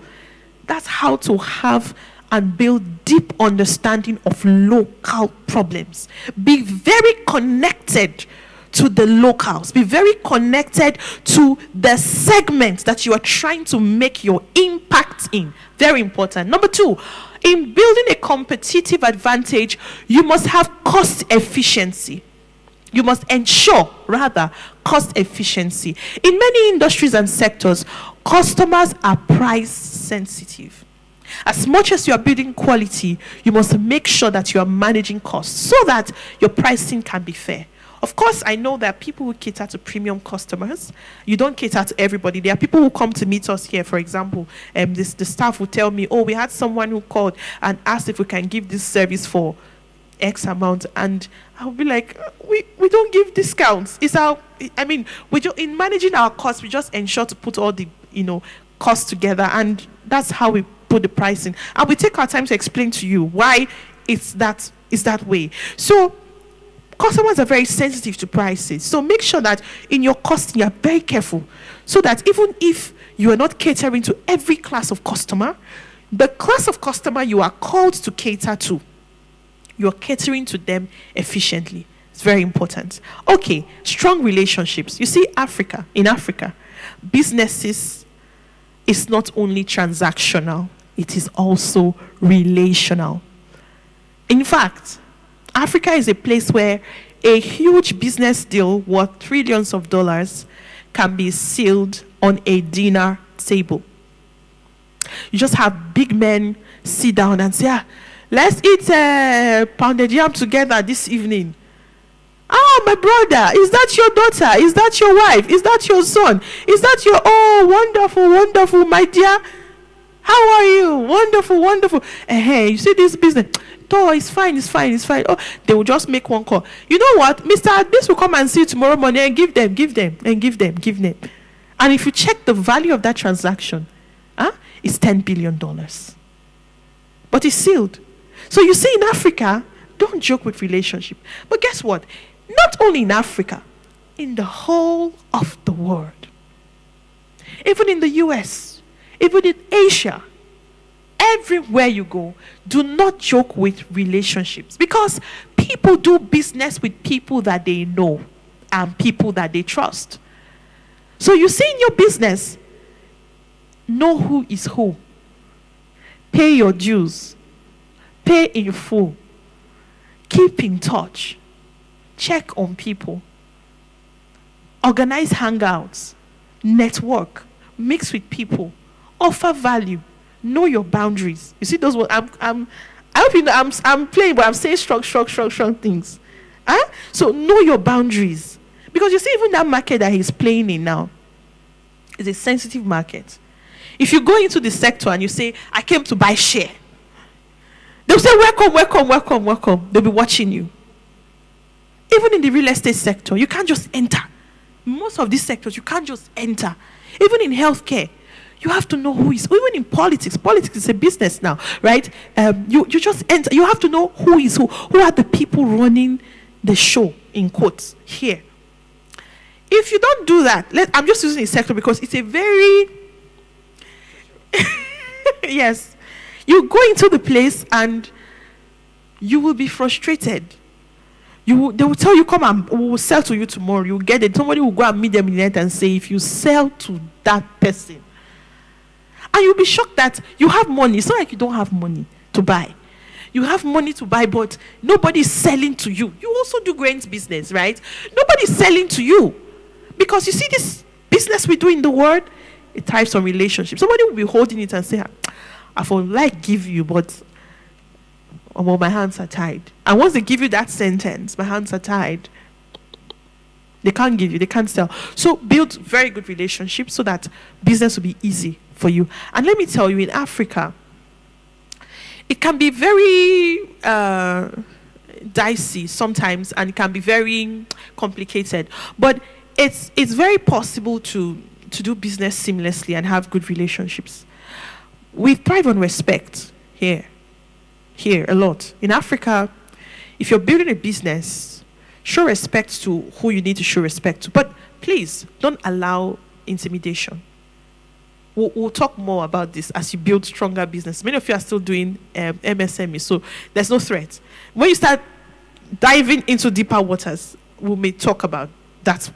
That's how to have and build deep understanding of local problems. Be very connected to the locals. Be very connected to the segment that you are trying to make your impact in. Very important. Number 2, in building a competitive advantage, you must have cost efficiency. You must ensure, rather, cost efficiency. In many industries and sectors, customers are price sensitive. As much as you are building quality, you must make sure that you are managing costs so that your pricing can be fair. Of course, I know that people who cater to premium customers, you don't cater to everybody. There are people who come to meet us here, for example. The staff will tell me, oh, we had someone who called and asked if we can give this service for X amount. And I'll be like, we don't give discounts. In managing our costs, we just ensure to put all the, costs together. And that's how we put the pricing. And we take our time to explain to you why it's that way. So, customers are very sensitive to prices. So make sure that in your costing, you're very careful. So that even if you are not catering to every class of customer, the class of customer you are called to cater to, you're catering to them efficiently. It's very important. Okay, strong relationships. You see, in Africa, businesses is not only transactional, it is also relational. In fact, Africa is a place where a huge business deal worth trillions of dollars can be sealed on a dinner table. You just have big men sit down and say, let's eat pounded yam together this evening. Oh, my brother, is that your daughter? Is that your wife? Is that your son? Is that your, wonderful, wonderful, my dear? How are you? Wonderful, wonderful. Hey, you see this business? Oh, it's fine. Oh, they will just make one call. You know what? Mr. This will come and see you tomorrow morning and give them. And if you check the value of that transaction, it's $10 billion. But it's sealed. So you see, in Africa, don't joke with relationship. But guess what? Not only in Africa, in the whole of the world. Even in the US, even in Asia, everywhere you go, do not joke with relationships, because people do business with people that they know and people that they trust. So you see, in your business, know who is who. Pay your dues. Pay in full. Keep in touch. Check on people. Organize hangouts. Network. Mix with people. Offer value. Know your boundaries. You see those words? I hope you know I'm playing, but I'm saying strong things. So know your boundaries. Because you see, even that market that he's playing in now is a sensitive market. If you go into the sector and you say, I came to buy share, they'll say, welcome. They'll be watching you. Even in the real estate sector, you can't just enter. Most of these sectors, you can't just enter. Even in healthcare, you have to know who is. Even in politics is a business now, right? You just enter. You have to know who is who. Who are the people running the show, in quotes, here. If you don't do that, I'm just using a sector because it's a very... Yes. You go into the place and you will be frustrated. They will tell you, come and we will sell to you tomorrow. You get it. Somebody will go and meet them in the net and say, if you sell to that person, and you'll be shocked that you have money. It's not like you don't have money to buy. You have money to buy, but nobody's selling to you. You also do grains business, right? Nobody's selling to you. Because you see, this business we do in the world, it thrives on relationships. Somebody will be holding it and say, I would like give you, but my hands are tied. And once they give you that sentence, my hands are tied, they can't give you, they can't sell. So build very good relationships so that business will be easy for you. And let me tell you, in Africa, it can be very dicey sometimes, and it can be very complicated. But it's very possible to do business seamlessly and have good relationships. We thrive on respect here a lot. In Africa, if you're building a business, show respect to who you need to show respect to. But please, don't allow intimidation. We'll talk more about this as you build stronger business. Many of you are still doing MSME, so there's no threat. When you start diving into deeper waters, we may talk about that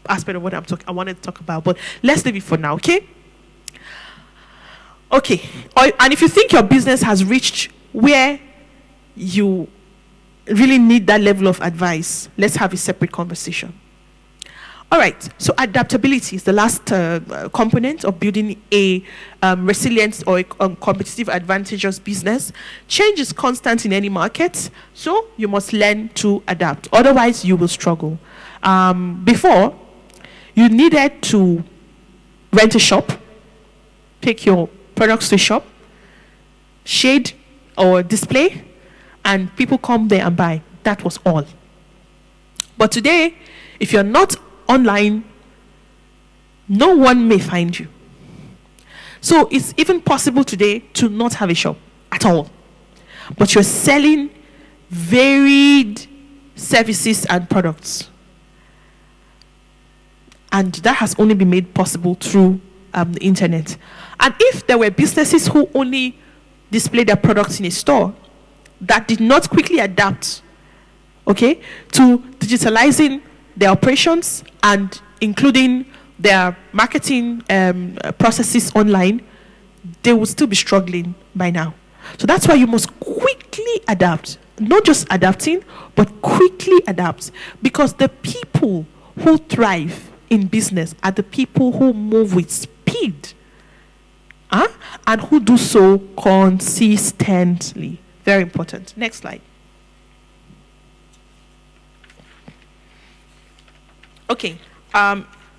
aspect of what I wanted to talk about. But let's leave it for now, okay? Okay. And if you think your business has reached where you really need that level of advice, let's have a separate conversation. All right, so adaptability is the last component of building a resilient or a competitive advantageous business. Change is constant in any market, so you must learn to adapt. Otherwise, you will struggle. Before, you needed to rent a shop, take your products to a shop, shade or display, and people come there and buy. That was all. But today, if you're not online, no one may find you. So it's even possible today to not have a shop at all, but you're selling varied services and products. And that has only been made possible through the internet. And if there were businesses who only display their products in a store that did not quickly adapt, okay, to digitalizing their operations and including their marketing processes online, they will still be struggling by now. So that's why you must quickly adapt. Not just adapting, but quickly adapt. Because the people who thrive in business are the people who move with speed. And who do so consistently. Very important. Next slide. Okay.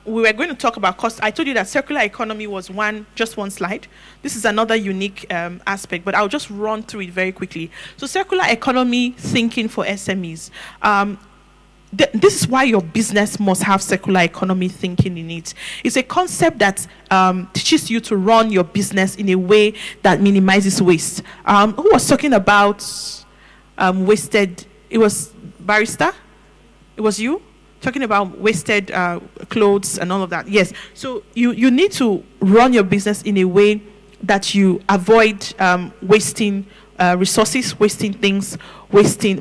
We were going to talk about cost. I told you that circular economy was just one slide. This is another unique aspect, but I'll just run through it very quickly. So circular economy thinking for SMEs. This is why your business must have circular economy thinking in it. It's a concept that teaches you to run your business in a way that minimizes waste. Who was talking about wasted? It was Barrister? It was you? Talking about wasted clothes and all of that. Yes. So you need to run your business in a way that you avoid wasting resources, wasting things,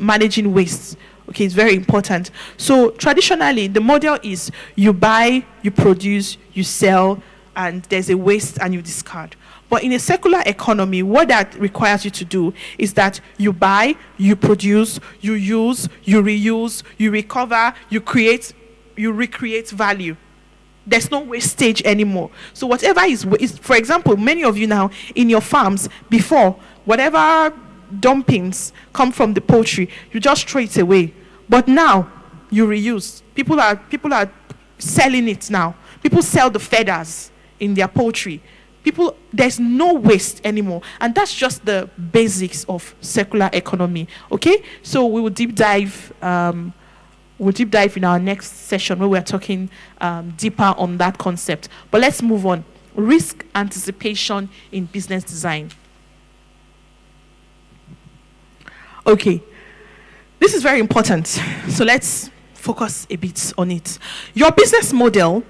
managing waste. Okay, it's very important. So traditionally, the model is you buy, you produce, you sell, and there's a waste and you discard. But in a circular economy, what that requires you to do is that you buy, you produce, you use, you reuse, you recover, you create, you recreate value. There's no wastage anymore. So whatever is, for example, many of you now in your farms, before, whatever dumpings come from the poultry, you just throw it away. But now you reuse. People are selling it now. People sell the feathers in their poultry. There's no waste anymore, and that's just the basics of circular economy. Okay, so we will deep dive. We'll deep dive in our next session where we're talking deeper on that concept. But let's move on. Risk anticipation in business design. Okay, this is very important. So let's focus a bit on it. Your business model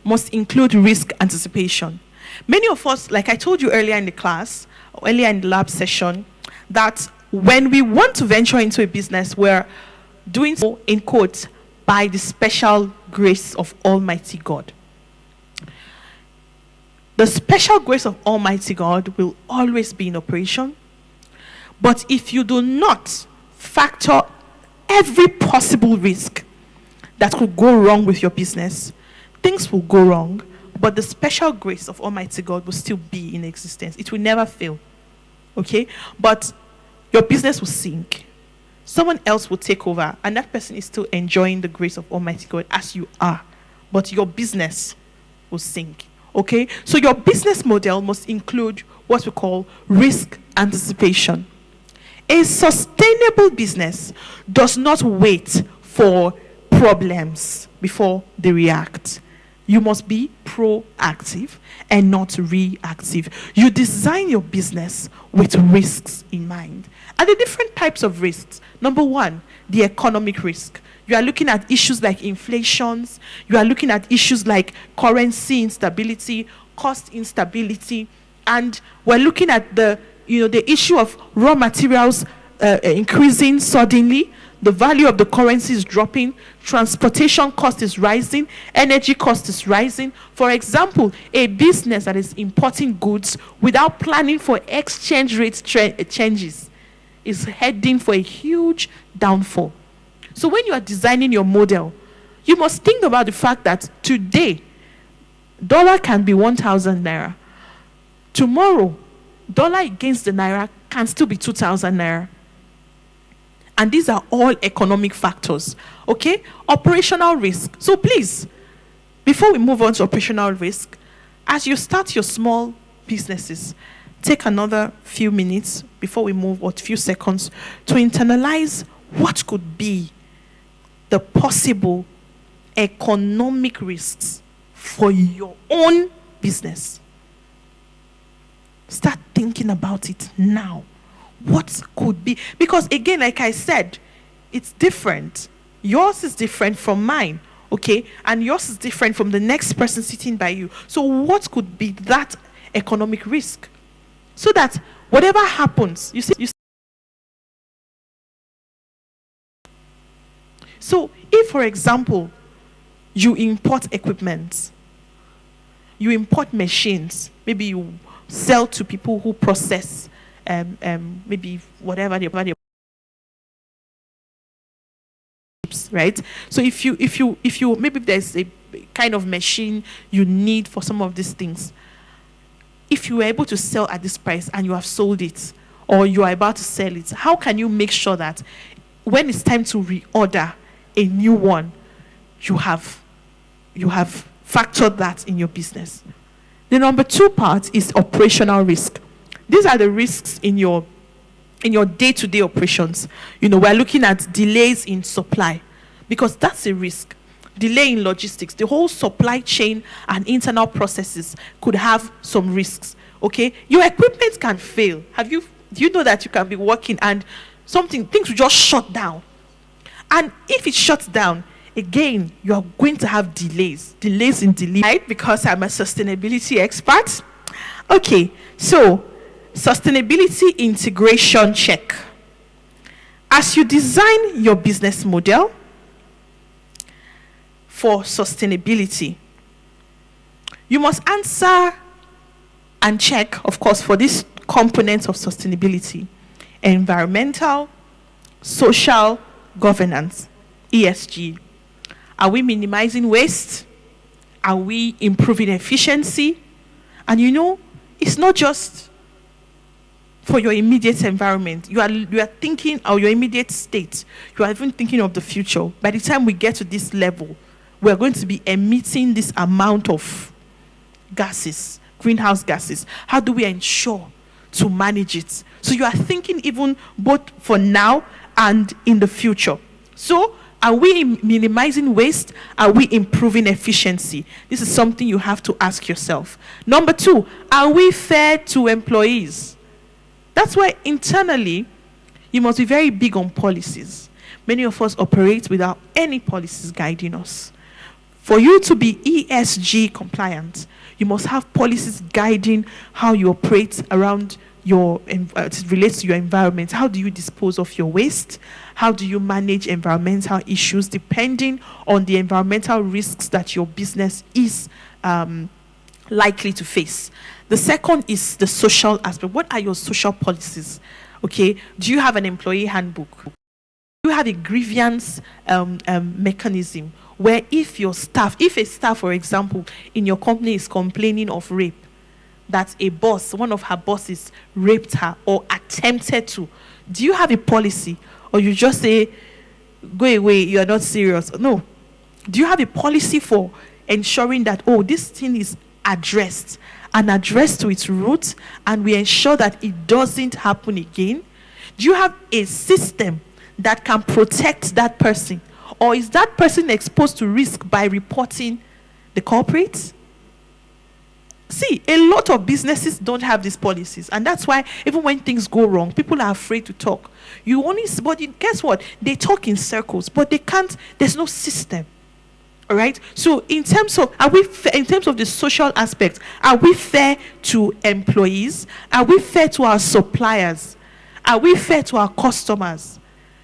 must include risk anticipation. Many of us, like I told you earlier in the class, earlier in the lab session, that when we want to venture into a business, we're doing so, in quotes, by the special grace of Almighty God. The special grace of Almighty God will always be in operation. But if you do not factor every possible risk that could go wrong with your business, things will go wrong, but the special grace of Almighty God will still be in existence. It will never fail. Okay? But your business will sink. Someone else will take over, and that person is still enjoying the grace of Almighty God as you are. But your business will sink. Okay? So your business model must include what we call risk anticipation. A sustainable business does not wait for problems before they react. You must be proactive and not reactive. You design your business with risks in mind. And the different types of risks. Number one, the economic risk. You are looking at issues like inflations. You are looking at issues like currency instability, cost instability. And we're looking at the issue of raw materials increasing suddenly. The value of the currency is dropping. Transportation cost is rising. Energy cost is rising. For example, a business that is importing goods without planning for exchange rate changes is heading for a huge downfall. So when you are designing your model, You must think about the fact that today, dollar can be 1,000 naira. Tomorrow, dollar against the naira can still be 2,000 naira. And these are all economic factors. Okay? Operational risk. So please, before we move on to operational risk, as you start your small businesses, take another few minutes before we move, or a few seconds, to internalize what could be the possible economic risks for your own business. Start thinking about it now. What could be? Because again, like I said, it's different. Yours is different from mine, okay? And yours is different from the next person sitting by you. So what could be that economic risk? So that whatever happens, you see. So if, for example, you import equipment, you import machines, maybe you sell to people who process maybe whatever they right? So if you maybe there's a kind of machine you need for some of these things, if you were able to sell at this price and you have sold it, or you are about to sell it, how can you make sure that when it's time to reorder a new one, you have factored that in your business? The number 2 part is operational risk. These are the risks in your day-to-day operations. We're looking at delays in supply, because that's a risk. Delay in logistics, the whole supply chain and internal processes could have some risks. Okay, your equipment can fail. Do you know that you can be working and things will just shut down? And if it shuts down, again, you are going to have delays in delivery, right? Because I'm a sustainability expert. Okay, so sustainability integration check. As you design your business model for sustainability, you must answer and check, of course, for these components of sustainability: environmental, social, governance, ESG. Are we minimizing waste? Are we improving efficiency? And it's not just for your immediate environment. You are thinking of your immediate state. You are even thinking of the future. By the time we get to this level, we are going to be emitting this amount of gases, greenhouse gases. How do we ensure to manage it? So you are thinking even both for now and in the future. So are we minimizing waste? Are we improving efficiency? This is something you have to ask yourself. Number 2, are we fair to employees? That's why internally, you must be very big on policies. Many of us operate without any policies guiding us. For you to be ESG compliant, you must have policies guiding how you operate around it relates to your environment. How do you dispose of your waste? How do you manage environmental issues depending on the environmental risks that your business is likely to face? The second is the social aspect. What are your social policies? Okay, do you have an employee handbook? Do you have a grievance mechanism where if a staff, for example, in your company is complaining of rape, that one of her bosses raped her or attempted to, do you have a policy, or you just say, go away, you are not serious? No. Do you have a policy for ensuring that, this thing is addressed to its roots, and we ensure that it doesn't happen again? Do you have a system that can protect that person? Or is that person exposed to risk by reporting the culprit? See, a lot of businesses don't have these policies, and that's why even when things go wrong, people are afraid to talk. Guess what? They talk in circles, but they can't. There's no system. All right. So, in terms of the social aspect, are we fair to employees? Are we fair to our suppliers? Are we fair to our customers?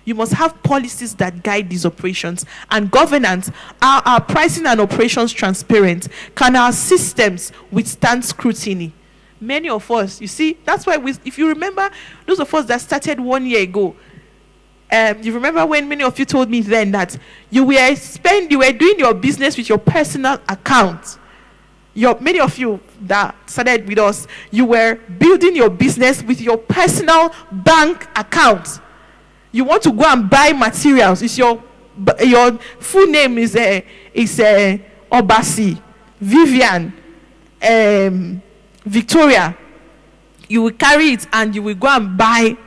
You must have policies that guide these operations. And governance, are our pricing and operations transparent? Can our systems withstand scrutiny? Many of us, you see, that's why if you remember, those of us that started 1 year ago, You remember when many of you told me then that you were doing your business with your personal account. Many of you that started with us, you were building your business with your personal bank account. You want to go and buy materials. It's your full name is Obasi, Vivian, Victoria. You will carry it and you will go and buy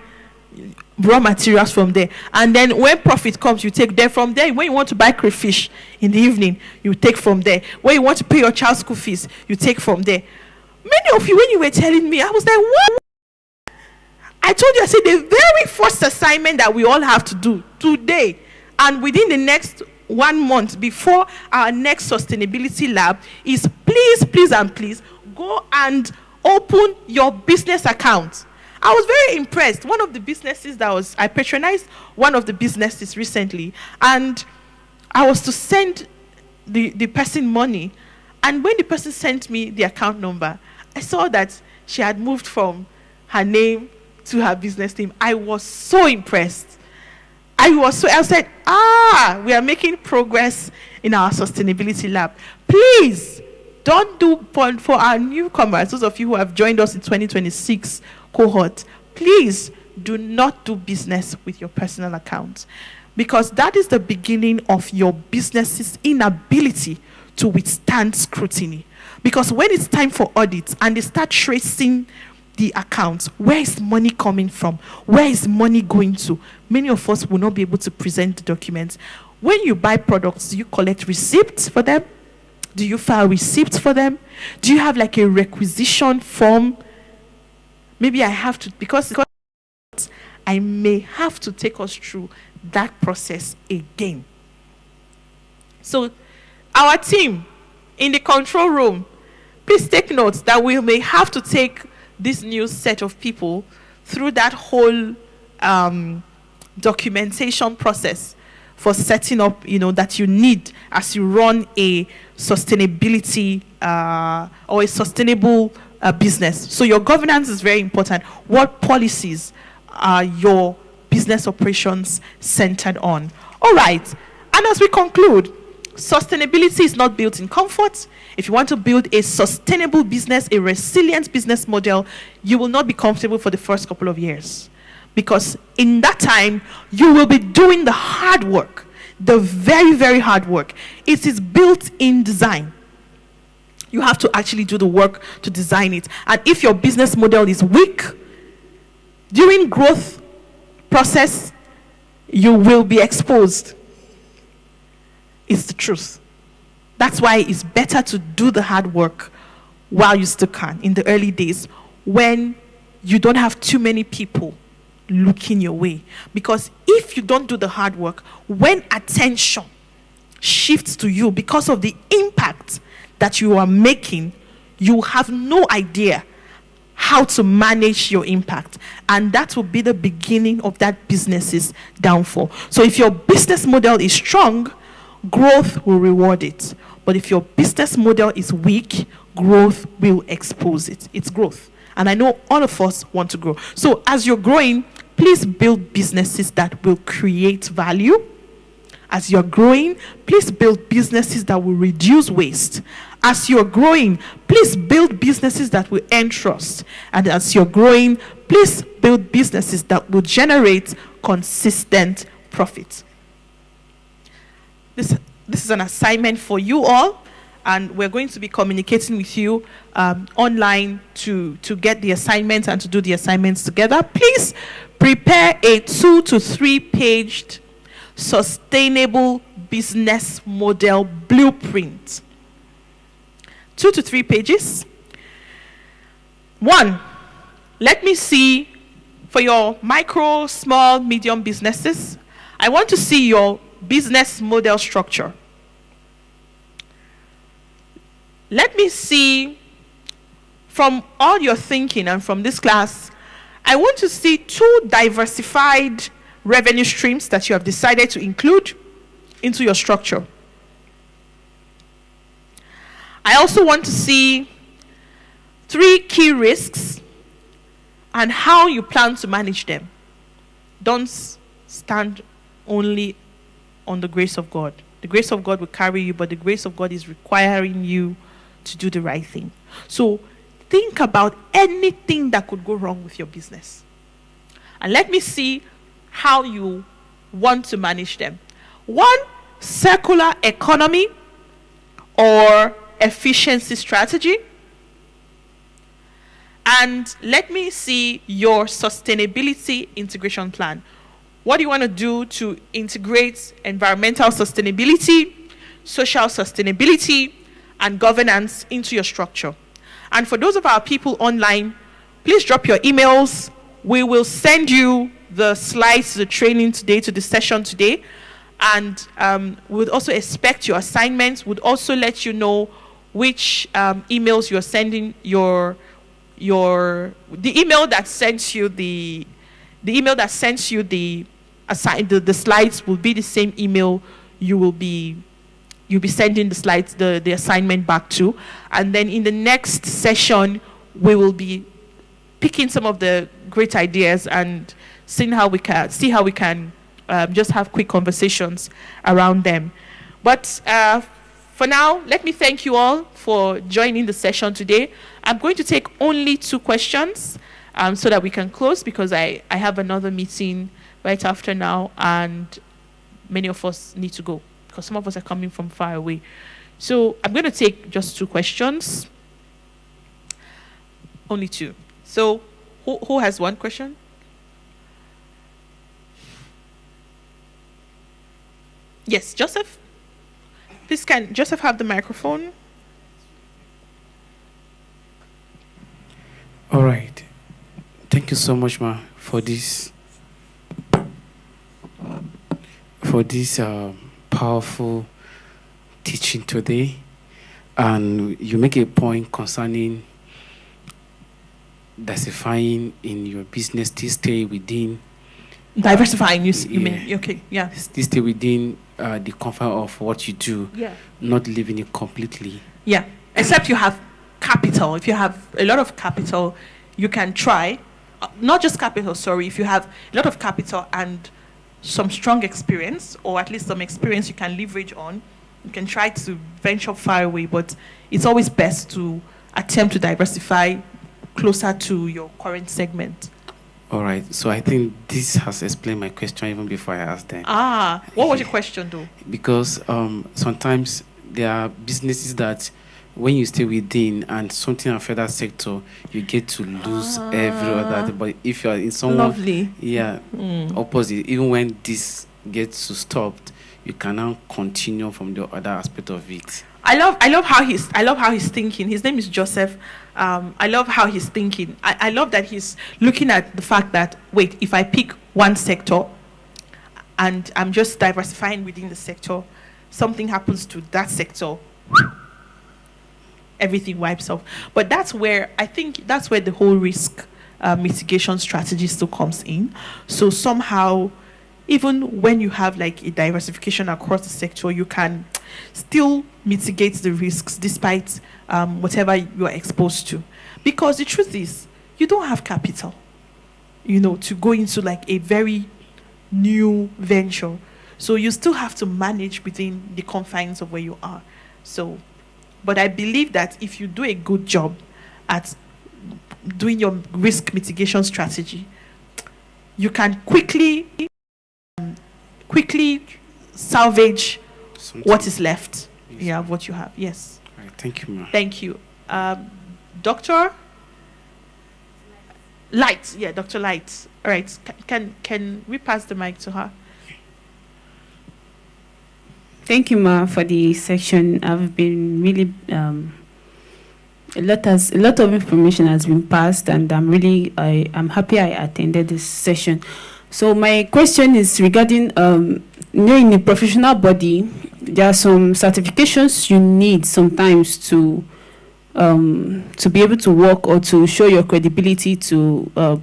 raw materials from there, and then when profit comes, you take there. From there, when you want to buy crayfish in the evening, you take from there. When you want to pay your child's school fees, you take from there. Many of you, when you were telling me, I was like, what? I told you, I said the very first assignment that we all have to do today and within the next 1 month before our next sustainability lab is please go and open your business account. I was very impressed. One of the businesses I patronized one of the businesses recently, and I was to send the person money, and when the person sent me the account number, I saw that she had moved from her name to her business name. I was so impressed. I said, we are making progress in our sustainability lab. Please don't do for our newcomers, those of you who have joined us in 2026 cohort, please do not do business with your personal account, because that is the beginning of your business's inability to withstand scrutiny. Because when it's time for audit and they start tracing the accounts, where is money coming from? Where is money going to? Many of us will not be able to present the documents. When you buy products, do you collect receipts for them? Do you file receipts for them? Do you have like a requisition form? Maybe I have to, because I may have to take us through that process again. So our team in the control room, please take note that we may have to take this new set of people through that whole documentation process for setting up, that you need as you run a sustainability or a sustainable business. So your governance is very important. What policies are your business operations centered on? All right. And as we conclude, sustainability is not built in comfort. If you want to build a sustainable business, a resilient business model, you will not be comfortable for the first couple of years. Because in that time, you will be doing the hard work, the very, very hard work. It is built in design. You have to actually do the work to design it. And if your business model is weak, during growth process, you will be exposed. It's the truth. That's why it's better to do the hard work while you still can, in the early days, when you don't have too many people looking your way. Because if you don't do the hard work, when attention shifts to you because of the impact that you are making, you have no idea how to manage your impact, and that will be the beginning of that business's downfall. So if your business model is strong, growth will reward it. But if your business model is weak, growth will expose it. It's growth. And I know all of us want to grow. So as you're growing, please build businesses that will create value. As you're growing, please build businesses that will reduce waste. As you're growing, please build businesses that will earn trust. And as you're growing, please build businesses that will generate consistent profit. This is an assignment for you all, and we're going to be communicating with you online to get the assignments and to do the assignments together. Please prepare a 2 to 3 paged sustainable business model blueprint. 2 to 3 pages. 1, let me see, for your micro, small, medium businesses, I want to see your business model structure. Let me see, from all your thinking and from this class, I want to see 2 diversified revenue streams that you have decided to include into your structure. I also want to see 3 key risks and how you plan to manage them. Don't stand only on the grace of God. The grace of God will carry you, but the grace of God is requiring you to do the right thing. So think about anything that could go wrong with your business. And let me see how you want to manage them. One, circular economy or efficiency strategy. And let me see your sustainability integration plan. What do you want to do to integrate environmental sustainability, social sustainability, and governance into your structure? And for those of our people online, please drop your emails. We will send you the slides to the training today, to the session today. And we would also expect your assignments. Would also let you know which emails you're sending the email that sends you the slides will be the same email you'll be sending the slides, the assignment back to. And then in the next session, we will be picking some of the great ideas and seeing how we can just have quick conversations around them. But for now, let me thank you all for joining the session today. I'm going to take only 2 questions so that we can close, because I have another meeting right after now, and many of us need to go because some of us are coming from far away. So I'm going to take just 2 questions. Only 2. So who has 1 question? Yes, Joseph. Please, can Joseph have the microphone? All right. Thank you so much, Ma, for this powerful teaching today. And you make a point concerning diversifying in your business to stay within. Diversifying, you mean? Okay, yeah. To stay within the comfort of what you do, not leaving it completely. Yeah, except you have capital. If you have a lot of capital, you can try. Not just capital, sorry. If you have a lot of capital and some strong experience, or at least some experience you can leverage on, you can try to venture far away, but it's always best to attempt to diversify closer to your current segment. All right. So I think this has explained my question even before I asked them. What was your question, though? Because sometimes there are businesses that when you stay within and something in further sector, you get to lose every other. But if you are in someone, lovely, opposite, even when this gets to stopped, you can now continue from the other aspect of it. I love how he's thinking. His name is Joseph. I love how he's thinking. I love that he's looking at the fact that, wait, if I pick one sector and I'm just diversifying within the sector, something happens to that sector, everything wipes off. But that's where the whole risk mitigation strategy still comes in. So somehow, even when you have like a diversification across the sector, you can still mitigate the risks despite whatever you are exposed to. Because the truth is, you don't have capital, to go into like a very new venture. So you still have to manage within the confines of where you are. So, but I believe that if you do a good job at doing your risk mitigation strategy, you can quickly salvage what is left. Yes. Yeah, what you have. Yes. All right. Thank you, ma'am. Thank you. Dr. Light. Yeah, Dr. Light. All right. Can we pass the mic to her? Thank you, Ma, for the section. I've been really a lot of information has been passed, and I'm happy I attended this session. So my question is regarding in a professional body, there are some certifications you need sometimes to be able to work or to show your credibility to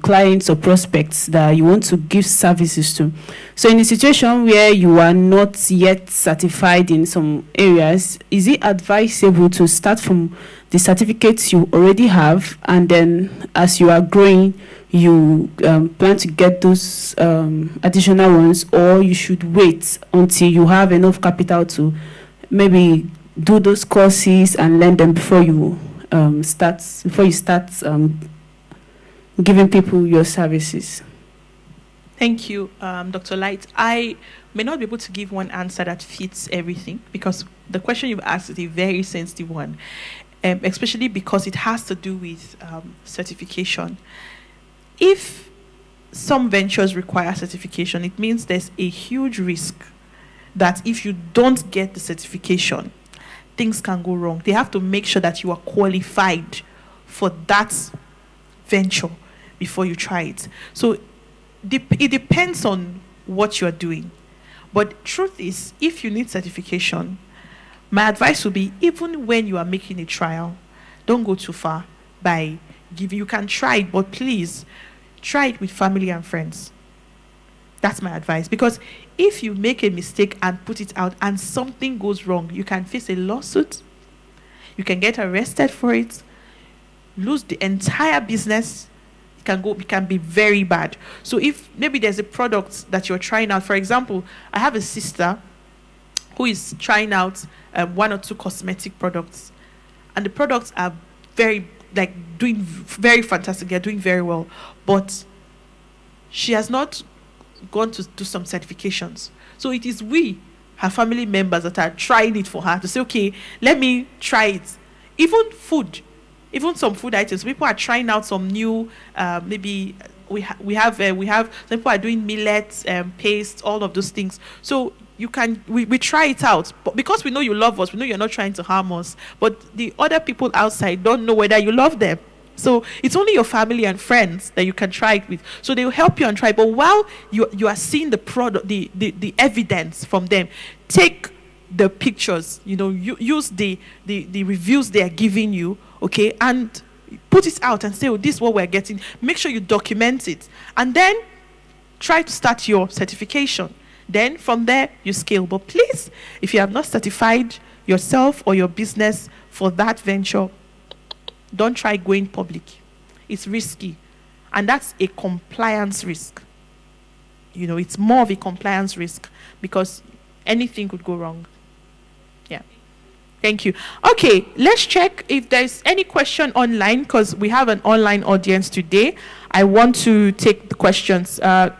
clients or prospects that you want to give services to. So in a situation where you are not yet certified in some areas, is it advisable to start from the certificates you already have, and then as you are growing, you plan to get those additional ones, or you should wait until you have enough capital to maybe do those courses and learn them before you start giving people your services? Thank you, Dr. Light. I may not be able to give one answer that fits everything, because the question you've asked is a very sensitive one, especially because it has to do with certification. If some ventures require certification, it means there's a huge risk that if you don't get the certification, things can go wrong. They have to make sure that you are qualified for that venture before you try it. So it depends on what you're doing. But truth is, if you need certification, my advice would be, even when you are making a trial, don't go too far by giving. You can try it, but please try it with family and friends. That's my advice. Because if you make a mistake and put it out and something goes wrong, you can face a lawsuit, you can get arrested for it, lose the entire business. It can be very bad. So if maybe there's a product that you're trying out, for example, I have a sister who is trying out one or two cosmetic products, and the products are doing very fantastic. They're doing very well, but she has not gone to do some certifications. So it is we, her family members, that are trying it for her to say, okay, let me try it. Even food, even some food items, people are trying out some new, maybe we have some people are doing millet paste, all of those things. So we try it out, but because we know you love us, we know you're not trying to harm us, but the other people outside don't know whether you love them. So it's only your family and friends that you can try it with. So they will help you and try. But while you are seeing the product, the evidence from them, take the pictures, use the reviews they are giving you, okay, and put it out and say, oh, this is what we're getting. Make sure you document it, and then try to start your certification. Then from there you scale. But please, if you have not certified yourself or your business for that venture, don't try going public. It's risky, and that's a compliance risk. It's more of a compliance risk, because anything could go wrong. Yeah. Thank you. Okay, let's check if there's any question online, because we have an online audience today. I want to take the questions.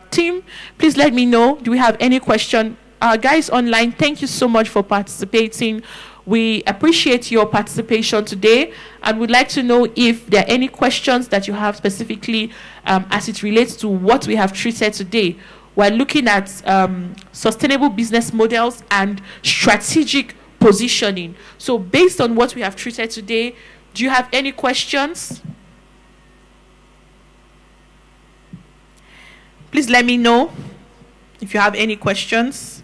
Team, please let me know. Do we have any question? Guys online, thank you so much for participating. We appreciate your participation today, and would like to know if there are any questions that you have specifically as it relates to what we have treated today. We're looking at sustainable business models and strategic positioning. So based on what we have treated today, do you have any questions? Please let me know if you have any questions.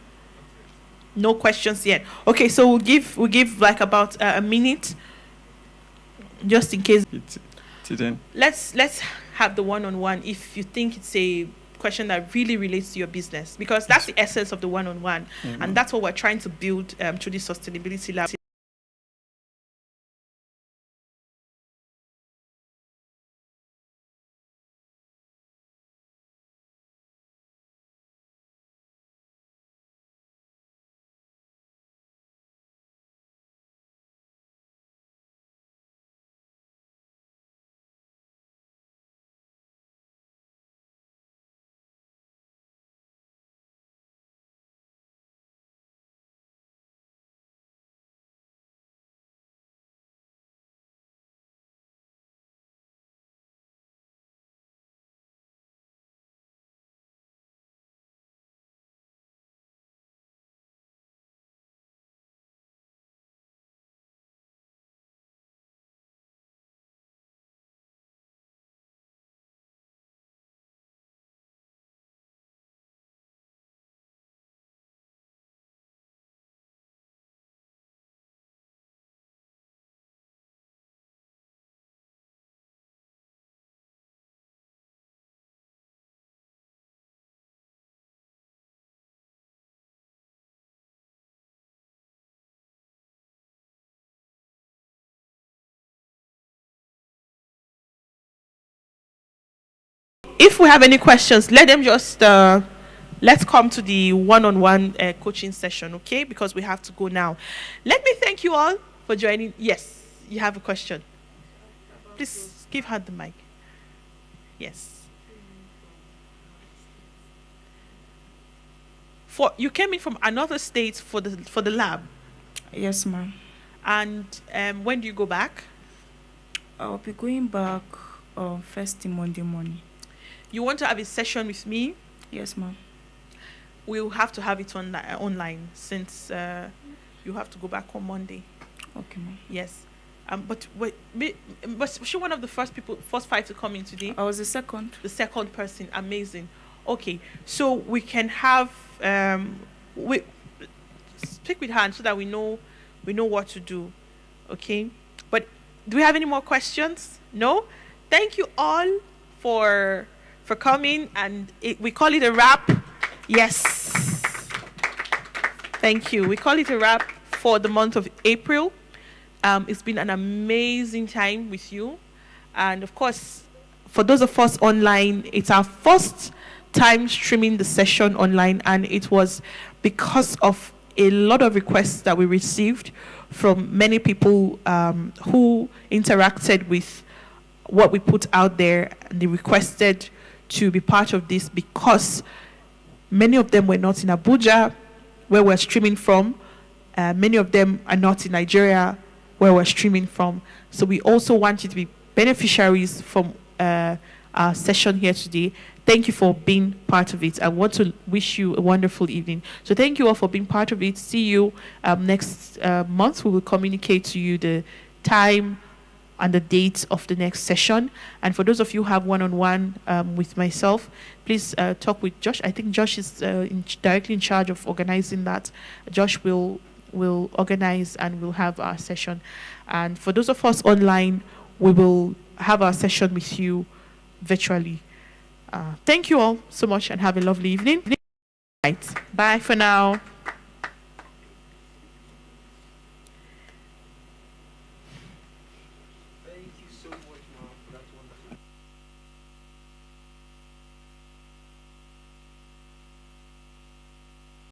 No questions yet. Okay, so we'll give like about a minute, just in case. Let's have the one-on-one if you think it's a question that really relates to your business, because that's the essence of the one-on-one, and that's what we're trying to build through the Sustainability Lab. if we have any questions, let them just let's come to the one-on-one coaching session, okay? Because we have to go now. Let me thank you all for joining. Yes, you have a question. Please give her the mic. Yes. You came in from another state for the lab. Yes, ma'am. And when do you go back? I'll be going back first thing Monday morning. You want to have a session with me? Yes, ma'am. We'll have to have it online since you have to go back on Monday. Okay, ma'am. Yes. But was she one of the first 5 to come in today? I was the second. The second person. Amazing. Okay, so we can have we speak with her so that we know what to do. Okay, but do we have any more questions? No. Thank you all for coming, and we call it a wrap. Yes. Thank you. We call it a wrap for the month of April. It's been an amazing time with you, and of course, for those of us online, it's our first time streaming the session online, and it was because of a lot of requests that we received from many people who interacted with what we put out there, and they requested to be part of this because many of them were not in Abuja, where we're streaming from. Many of them are not in Nigeria, where we're streaming from. So we also want you to be beneficiaries from our session here today. Thank you for being part of it. I want to wish you a wonderful evening. So thank you all for being part of it. See you next month. We will communicate to you the time and the date of the next session. And for those of you who have one-on-one with myself, please talk with Josh. I think Josh is directly in charge of organizing that. Josh will organize and we'll have our session. And for those of us online, we will have our session with you virtually. Thank you all so much and have a lovely evening. Right. Bye for now.